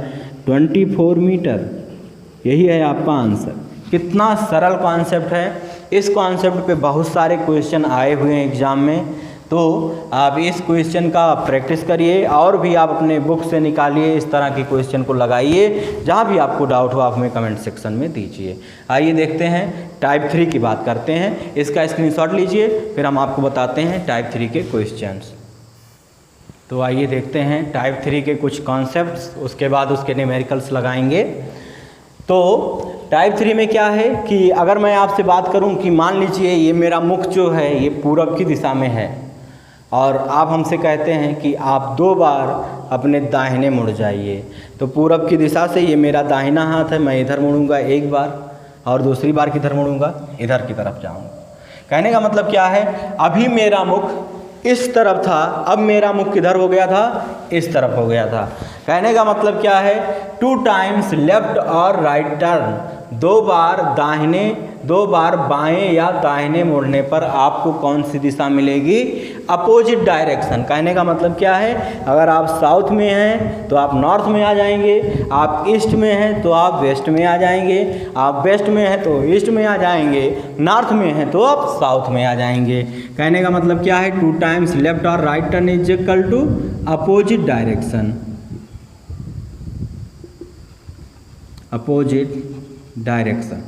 24 मीटर। यही है आपका आंसर। कितना सरल कॉन्सेप्ट है, इस कॉन्सेप्ट पे बहुत सारे क्वेश्चन आए हुए हैं एग्ज़ाम में, तो आप इस क्वेश्चन का प्रैक्टिस करिए और भी आप अपने बुक से निकालिए, इस तरह के क्वेश्चन को लगाइए। जहाँ भी आपको डाउट हो आप हमें कमेंट सेक्शन में दीजिए। आइए देखते हैं टाइप 3 की बात करते हैं। इसका स्क्रीनशॉट लीजिए, फिर हम आपको बताते हैं टाइप 3 के क्वेश्चंस। तो आइए देखते हैं टाइप 3 के कुछ कॉन्सेप्ट्स, उसके बाद उसके न्यूमेरिकल्स लगाएंगे। तो टाइप 3 में क्या है कि अगर मैं आपसे बात करूं कि मान लीजिए ये मेरा मुख जो है ये पूरब की दिशा में है और आप हमसे कहते हैं कि आप 2 बार अपने दाहिने मुड़ जाइए। तो पूरब की दिशा से ये मेरा दाहिना हाथ है, मैं इधर मुड़ूंगा एक बार और दूसरी बार किधर मुड़ूंगा, इधर की तरफ जाऊंगा। कहने का मतलब क्या है, अभी मेरा मुख इस तरफ था, अब मेरा मुख किधर हो गया था, इस तरफ हो गया था। कहने का मतलब क्या है, 2 टाइम्स लेफ्ट और राइट टर्न, 2 बार दाहिने 2 बार बाएं या दाहिने मुड़ने पर आपको कौन सी दिशा मिलेगी, अपोजिट डायरेक्शन। कहने का मतलब क्या है, अगर आप साउथ में हैं तो आप नॉर्थ में आ जाएंगे, आप ईस्ट में हैं तो आप वेस्ट में आ जाएंगे, आप वेस्ट में हैं तो ईस्ट में आ जाएंगे, नॉर्थ में हैं तो आप साउथ में आ जाएंगे। कहने का मतलब क्या है, 2 टाइम्स लेफ्ट और right turn is equal to opposite direction, opposite direction.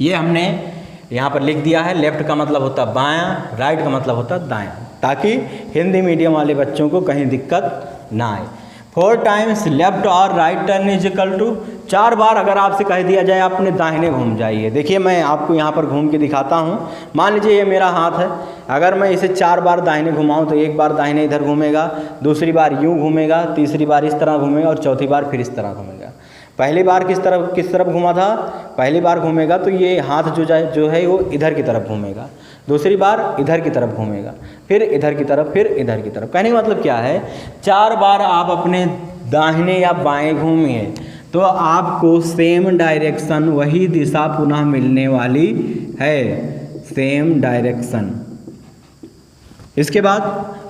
ये हमने यहाँ पर लिख दिया है। लेफ्ट का मतलब होता है बायां, राइट का मतलब होता है दायां, ताकि हिंदी मीडियम वाले बच्चों को कहीं दिक्कत ना आए। 4 टाइम्स लेफ्ट और right turn is equal to, 4 बार अगर आपसे कह दिया जाए अपने दाहिने घूम जाइए। देखिए मैं आपको यहाँ पर घूम के दिखाता हूँ। मान लीजिए ये मेरा हाथ है, अगर मैं इसे 4 बार दाहिने घुमाऊँ तो एक बार दाहिने इधर घूमेगा, दूसरी बार यूँ घूमेगा, तीसरी बार इस तरह घूमेगा और चौथी बार फिर इस तरह घूमेगा। पहली बार किस तरफ घुमा था, पहली बार घूमेगा तो ये हाथ जो है वो इधर की तरफ घूमेगा, दूसरी बार इधर की तरफ घूमेगा, फिर इधर की तरफ, फिर इधर की तरफ। कहने का मतलब क्या है, 4 बार आप अपने दाहिने या बाएं घूमिए तो आपको सेम डायरेक्शन, वही दिशा पुनः मिलने वाली है, सेम डायरेक्शन। इसके बाद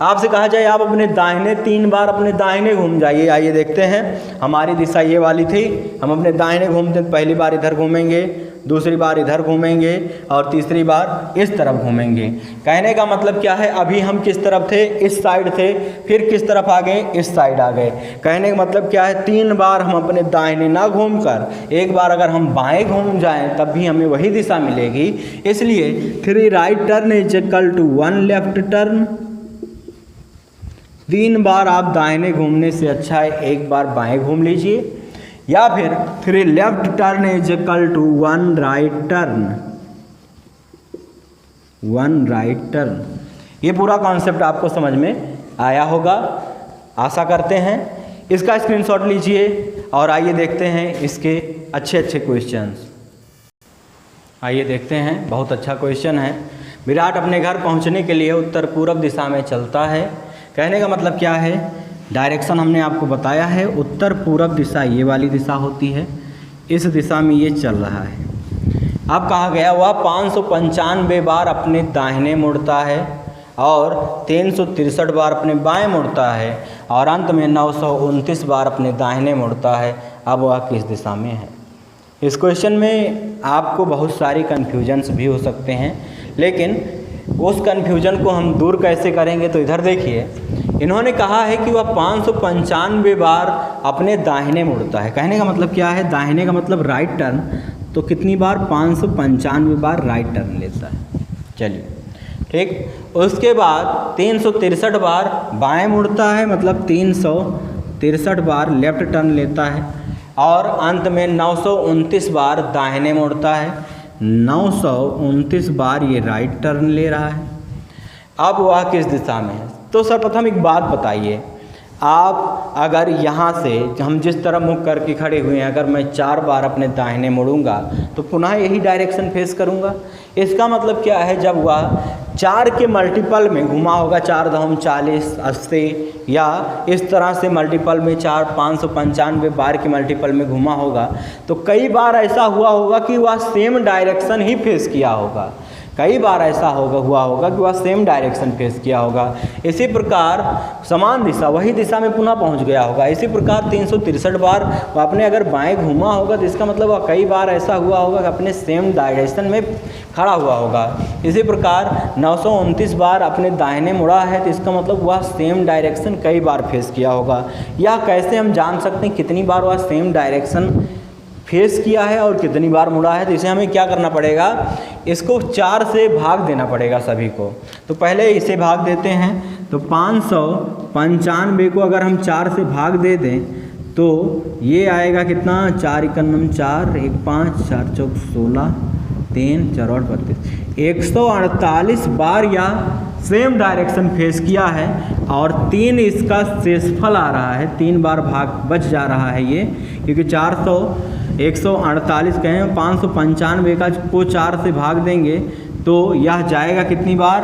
आपसे कहा जाए आप अपने दाहिने 3 बार अपने दाहिने घूम जाइए। आइए देखते हैं, हमारी दिशा ये वाली थी, हम अपने दाहिने घूमते हैं, पहली बार इधर घूमेंगे, दूसरी बार इधर घूमेंगे और तीसरी बार इस तरफ घूमेंगे। कहने का मतलब क्या है, अभी हम किस तरफ थे, इस साइड थे, फिर किस तरफ आ गए, इस साइड आ गए। कहने का मतलब क्या है, 3 बार हम अपने दाहिने ना घूमकर एक बार अगर हम बाएं घूम जाएं तब भी हमें वही दिशा मिलेगी। इसलिए 3 right turn is equal to 1 left turn. 3 बार आप दाहिने घूमने से अच्छा है एक बार बाएं घूम लीजिए, या फिर 3 left turn is equal to 1 right turn, 1 right turn. ये पूरा कॉन्सेप्ट आपको समझ में आया होगा, आशा करते हैं। इसका स्क्रीनशॉट लीजिए और आइए देखते हैं इसके अच्छे क्वेश्चंस। आइए देखते हैं, बहुत अच्छा क्वेश्चन है। विराट अपने घर पहुंचने के लिए उत्तर पूर्व दिशा में चलता है। कहने का मतलब क्या है, डायरेक्शन हमने आपको बताया है, उत्तर पूर्व दिशा ये वाली दिशा होती है, इस दिशा में ये चल रहा है। अब कहा गया वह 595 बार अपने दाहिने मुड़ता है और 363 बार अपने बाएं मुड़ता है और अंत में 929 बार अपने दाहिने मुड़ता है। अब वह किस दिशा में है। इस क्वेश्चन में आपको बहुत सारी कन्फ्यूजन्स भी हो सकते हैं, लेकिन उस कन्फ्यूजन को हम दूर कैसे करेंगे, तो इधर देखिए, इन्होंने कहा है कि वह 595 बार अपने दाहिने मुड़ता है। कहने का मतलब क्या है, दाहिने का मतलब राइट टर्न, तो कितनी बार, 595 बार राइट टर्न लेता है। चलिए ठीक, उसके बाद 363 बार बाएं मुड़ता है, मतलब 363 बार लेफ्ट टर्न लेता है और अंत में 929 बार दाहिने मुड़ता है, 929 बार ये राइट टर्न ले रहा है। अब वह किस दिशा में है। तो सर्वप्रथम एक बात बताइए, आप अगर यहाँ से हम जिस तरह मुख करके खड़े हुए हैं, अगर मैं 4 बार अपने दाहिने मुड़ूंगा तो पुनः यही डायरेक्शन फेस करूँगा। इसका मतलब क्या है, जब वह 4 के मल्टीपल में घुमा होगा, 4 दूनी 40, 80 या इस तरह से मल्टीपल में 595 बार के मल्टीपल में घुमा होगा, तो कई बार ऐसा हुआ होगा कि वह सेम डायरेक्शन ही फेस किया होगा। कई बार ऐसा हुआ होगा कि वह सेम डायरेक्शन फेस किया होगा। इसी प्रकार समान दिशा वही दिशा में पुनः पहुंच गया होगा। इसी प्रकार 363 बार वह अपने अगर बाएं घूमा होगा तो इसका मतलब वह कई बार ऐसा हुआ होगा कि अपने सेम डायरेक्शन में खड़ा हुआ होगा। इसी प्रकार 929 बार अपने दाहिने मुड़ा है तो इसका मतलब वह सेम डायरेक्शन कई बार फेस किया होगा। यह कैसे हम जान सकते हैं कितनी बार वह सेम डायरेक्शन फेस किया है और कितनी बार मुड़ा है? तो इसे हमें क्या करना पड़ेगा, इसको 4 से भाग देना पड़ेगा सभी को। तो पहले इसे भाग देते हैं, तो 595 को अगर हम 4 से भाग दे दें तो ये आएगा कितना, 4 एकम 4, 1 5, 4 चौक 16, 3 4 8 32, 148 बार यह सेम डायरेक्शन फेस किया है और 3 इसका शेषफल आ रहा है, 3 बार भाग बच जा रहा है ये, क्योंकि 148 कहें 595 का को 4 से भाग देंगे तो यह जाएगा कितनी बार,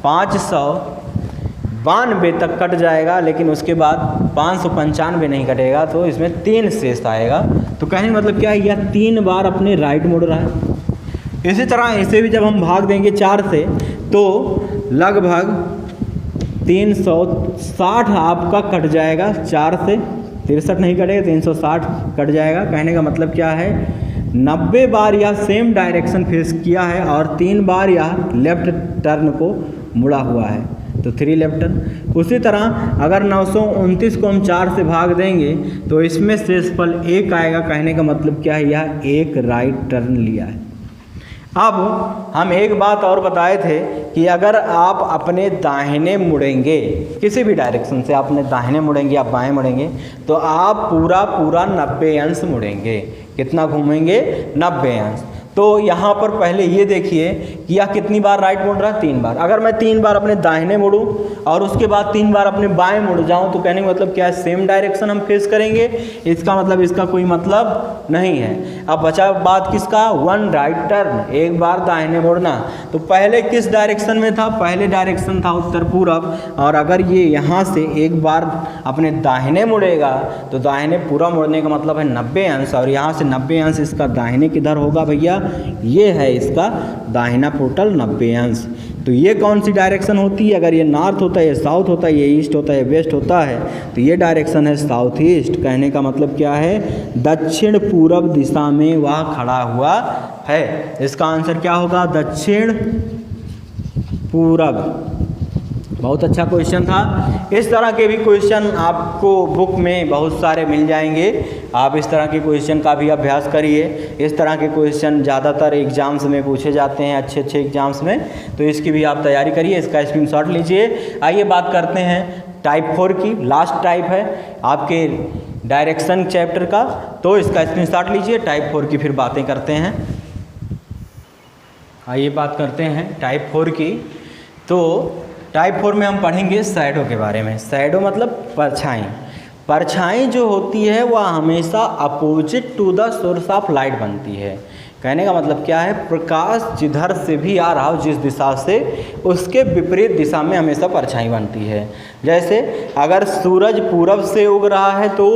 592 तक कट जाएगा, लेकिन उसके बाद 595 नहीं कटेगा तो इसमें 3 शेष आएगा। तो कहने का मतलब क्या है, यह 3 बार अपने राइट मुड़ रहा है। इसी तरह इसे भी जब हम भाग देंगे 4 से तो लगभग 360 आपका कट जाएगा, 4 से 63 नहीं कटेगा, 360 कट जाएगा। कहने का मतलब क्या है, 90 बार यह सेम डायरेक्शन फेस किया है और 3 बार यह लेफ्ट टर्न को मुड़ा हुआ है, तो 3 लेफ्ट टर्न। उसी तरह अगर 929 को हम 4 से भाग देंगे तो इसमें शेषफल 1 आएगा। कहने का मतलब क्या है, यह 1 राइट टर्न लिया है। अब हम एक बात और बताए थे कि अगर आप अपने दाहिने मुड़ेंगे, किसी भी डायरेक्शन से अपने दाहिने मुड़ेंगे या बाएं मुड़ेंगे तो आप पूरा 90 अंश मुड़ेंगे। कितना घूमेंगे, 90 अंश। तो यहाँ पर पहले ये देखिए कि यह कितनी बार राइट मुड़ रहा है, 3 बार। अगर मैं 3 बार अपने दाहिने मुड़ूं और उसके बाद 3 बार अपने बाएं मुड़ जाऊं तो कहने का मतलब क्या है, सेम डायरेक्शन हम फेस करेंगे। इसका मतलब इसका कोई मतलब नहीं है। अब बचा बात किसका, 1 राइट टर्न, 1 बार दाहिने मुड़ना। तो पहले किस डायरेक्शन में था, पहले डायरेक्शन था उत्तर पूरब, और अगर ये यहाँ से 1 बार अपने दाहिने मुड़ेगा तो दाहिने पूरा मुड़ने का मतलब है 90 अंश, और यहाँ से 90 अंश इसका दाहिने किधर होगा भैया, ये है इसका दाहिना टोटल 90 अंश। तो ये कौन सी डायरेक्शन होती है, अगर ये नॉर्थ होता है, ये साउथ होता है, ये ईस्ट होता है, ये वेस्ट होता है, तो ये डायरेक्शन है साउथ ईस्ट। कहने का मतलब क्या है, दक्षिण पूरब दिशा में वह खड़ा हुआ है। इसका आंसर क्या होगा, दक्षिण पूरब। बहुत अच्छा क्वेश्चन था। इस तरह के भी क्वेश्चन आपको बुक में बहुत सारे मिल जाएंगे। आप इस तरह के क्वेश्चन का भी अभ्यास करिए। इस तरह के क्वेश्चन ज़्यादातर एग्जाम्स में पूछे जाते हैं, अच्छे अच्छे एग्जाम्स में, तो इसकी भी आप तैयारी करिए। इसका स्क्रीनशॉट लीजिए। आइए बात करते हैं टाइप 4 की। लास्ट टाइप है आपके डायरेक्शन चैप्टर का, तो इसका स्क्रीनशॉट लीजिए। टाइप 4 की फिर बातें करते हैं। आइए बात करते हैं टाइप 4 की। तो टाइप 4 में हम पढ़ेंगे शैडो के बारे में। शैडो मतलब परछाई। परछाई जो होती है वह हमेशा opposite to the source of light बनती है। कहने का मतलब क्या है, प्रकाश जिधर से भी आ रहा हो, जिस दिशा से, उसके विपरीत दिशा में हमेशा परछाई बनती है। जैसे अगर सूरज पूरब से उग रहा है तो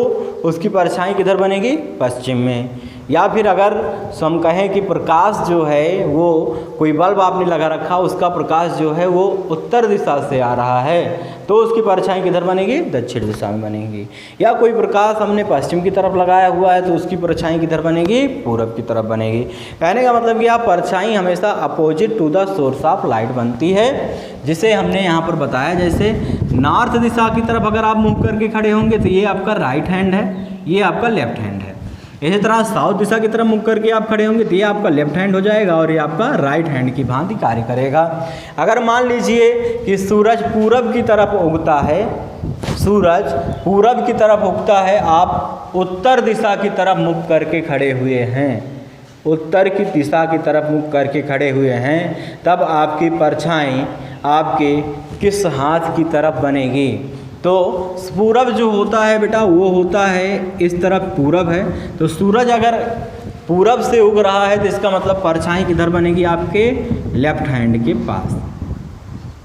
उसकी परछाई किधर बनेगी, पश्चिम में। या फिर अगर हम कहें कि प्रकाश जो है वो कोई बल्ब आपने लगा रखा, उसका प्रकाश जो है वो उत्तर दिशा से आ रहा है तो उसकी परछाई किधर बनेगी, दक्षिण दिशा में बनेगी। या कोई प्रकाश हमने पश्चिम की तरफ लगाया हुआ है तो उसकी परछाई किधर बनेगी, पूरब की तरफ बनेगी। कहने का मतलब कि आप परछाई हमेशा opposite to the source of light बनती है, जिसे हमने यहाँ पर बताया। जैसे नॉर्थ दिशा की तरफ अगर आप मुँह करके खड़े होंगे तो ये आपका राइट हैंड है, ये आपका लेफ्ट हैंड है। इसी तरह साउथ दिशा की तरफ मुख करके आप खड़े होंगे तो ये आपका लेफ्ट हैंड हो जाएगा और ये आपका राइट हैंड की भांति कार्य करेगा। अगर मान लीजिए कि सूरज पूरब की तरफ उगता है, सूरज पूरब की तरफ उगता है, आप उत्तर दिशा की तरफ मुख करके खड़े हुए हैं, उत्तर की दिशा की तरफ मुख करके खड़े हुए हैं, तब आपकी परछाई आपके किस हाथ की तरफ बनेगी। तो पूरब जो होता है बेटा वो होता है इस तरफ, पूरब है तो सूरज अगर पूरब से उग रहा है तो इसका मतलब परछाई किधर बनेगी, आपके लेफ्ट हैंड के पास,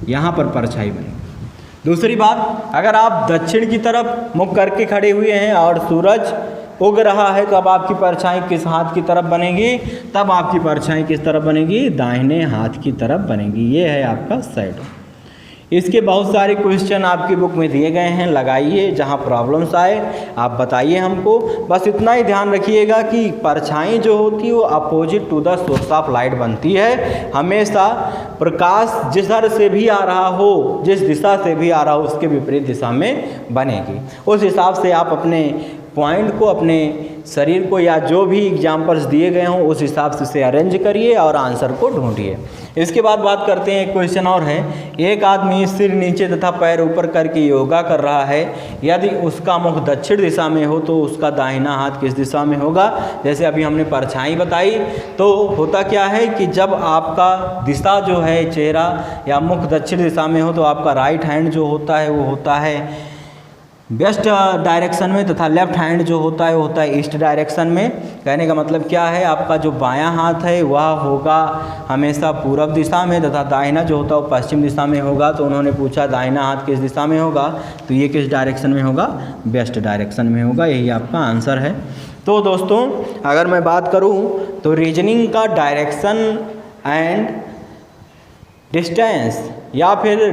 यहाँ पर परछाई बनेगी। दूसरी बात, अगर आप दक्षिण की तरफ मुख करके खड़े हुए हैं और सूरज उग रहा है तो अब आपकी परछाई किस हाथ की तरफ बनेगी, तब आपकी परछाई किस तरफ बनेगी, दाहिने हाथ की तरफ बनेगी। ये है आपका शैडो। इसके बहुत सारे क्वेश्चन आपकी बुक में दिए गए हैं, लगाइए, जहाँ प्रॉब्लम्स आए आप बताइए हमको। बस इतना ही ध्यान रखिएगा कि परछाई जो होती है वो opposite to the source of light बनती है। हमेशा प्रकाश जिस तरह से भी आ रहा हो, जिस दिशा से भी आ रहा हो, उसके विपरीत दिशा में बनेगी। उस हिसाब से आप अपने पॉइंट को, अपने शरीर को, या जो भी एग्जाम्पल्स दिए गए हों उस हिसाब से उसे अरेंज करिए और आंसर को ढूंढिए। इसके बाद बात करते हैं, एक क्वेश्चन और है। एक आदमी सिर नीचे तथा पैर ऊपर करके योगा कर रहा है। यदि उसका मुख दक्षिण दिशा में हो तो उसका दाहिना हाथ किस दिशा में होगा। जैसे अभी हमने परछाई बताई, तो होता क्या है कि जब आपका दिशा जो है, चेहरा या मुख दक्षिण दिशा में हो तो आपका राइट हैंड जो होता है वो होता है वेस्ट डायरेक्शन में, तथा लेफ्ट हैंड जो होता है वो होता है ईस्ट डायरेक्शन में। कहने का मतलब क्या है, आपका जो बायां हाथ है वह होगा हमेशा पूर्व दिशा में, तथा दाहिना जो होता है वो पश्चिम दिशा में होगा। तो उन्होंने पूछा दाहिना हाथ किस दिशा में होगा, तो ये किस डायरेक्शन में होगा, वेस्ट डायरेक्शन में होगा। यही आपका आंसर है। तो दोस्तों अगर मैं बात करूँ तो रीजनिंग का डायरेक्शन एंड डिस्टेंस, या फिर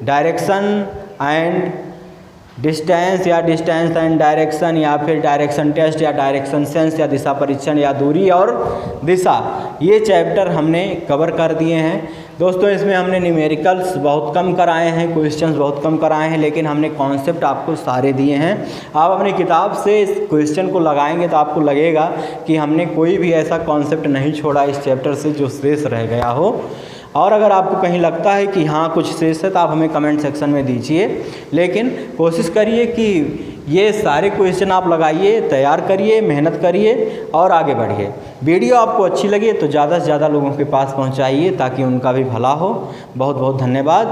डायरेक्शन एंड डिस्टेंस, या डिस्टेंस एंड डायरेक्शन, या फिर डायरेक्शन टेस्ट, या डायरेक्शन सेंस, या दिशा परीक्षण, या दूरी और दिशा, ये चैप्टर हमने कवर कर दिए हैं। दोस्तों इसमें हमने न्यूमेरिकल्स बहुत कम कराए हैं, क्वेश्चंस बहुत कम कराए हैं, लेकिन हमने कॉन्सेप्ट आपको सारे दिए हैं। आप अपनी किताब से इस क्वेश्चन को लगाएंगे तो आपको लगेगा कि हमने कोई भी ऐसा कॉन्सेप्ट नहीं छोड़ा इस चैप्टर से जो शेष रह गया हो। और अगर आपको कहीं लगता है कि हाँ कुछ शेष है तो आप हमें कमेंट सेक्शन में दीजिए, लेकिन कोशिश करिए कि ये सारे क्वेश्चन आप लगाइए, तैयार करिए, मेहनत करिए और आगे बढ़िए। वीडियो आपको अच्छी लगी तो ज़्यादा से ज़्यादा लोगों के पास पहुंचाइए ताकि उनका भी भला हो। बहुत बहुत धन्यवाद।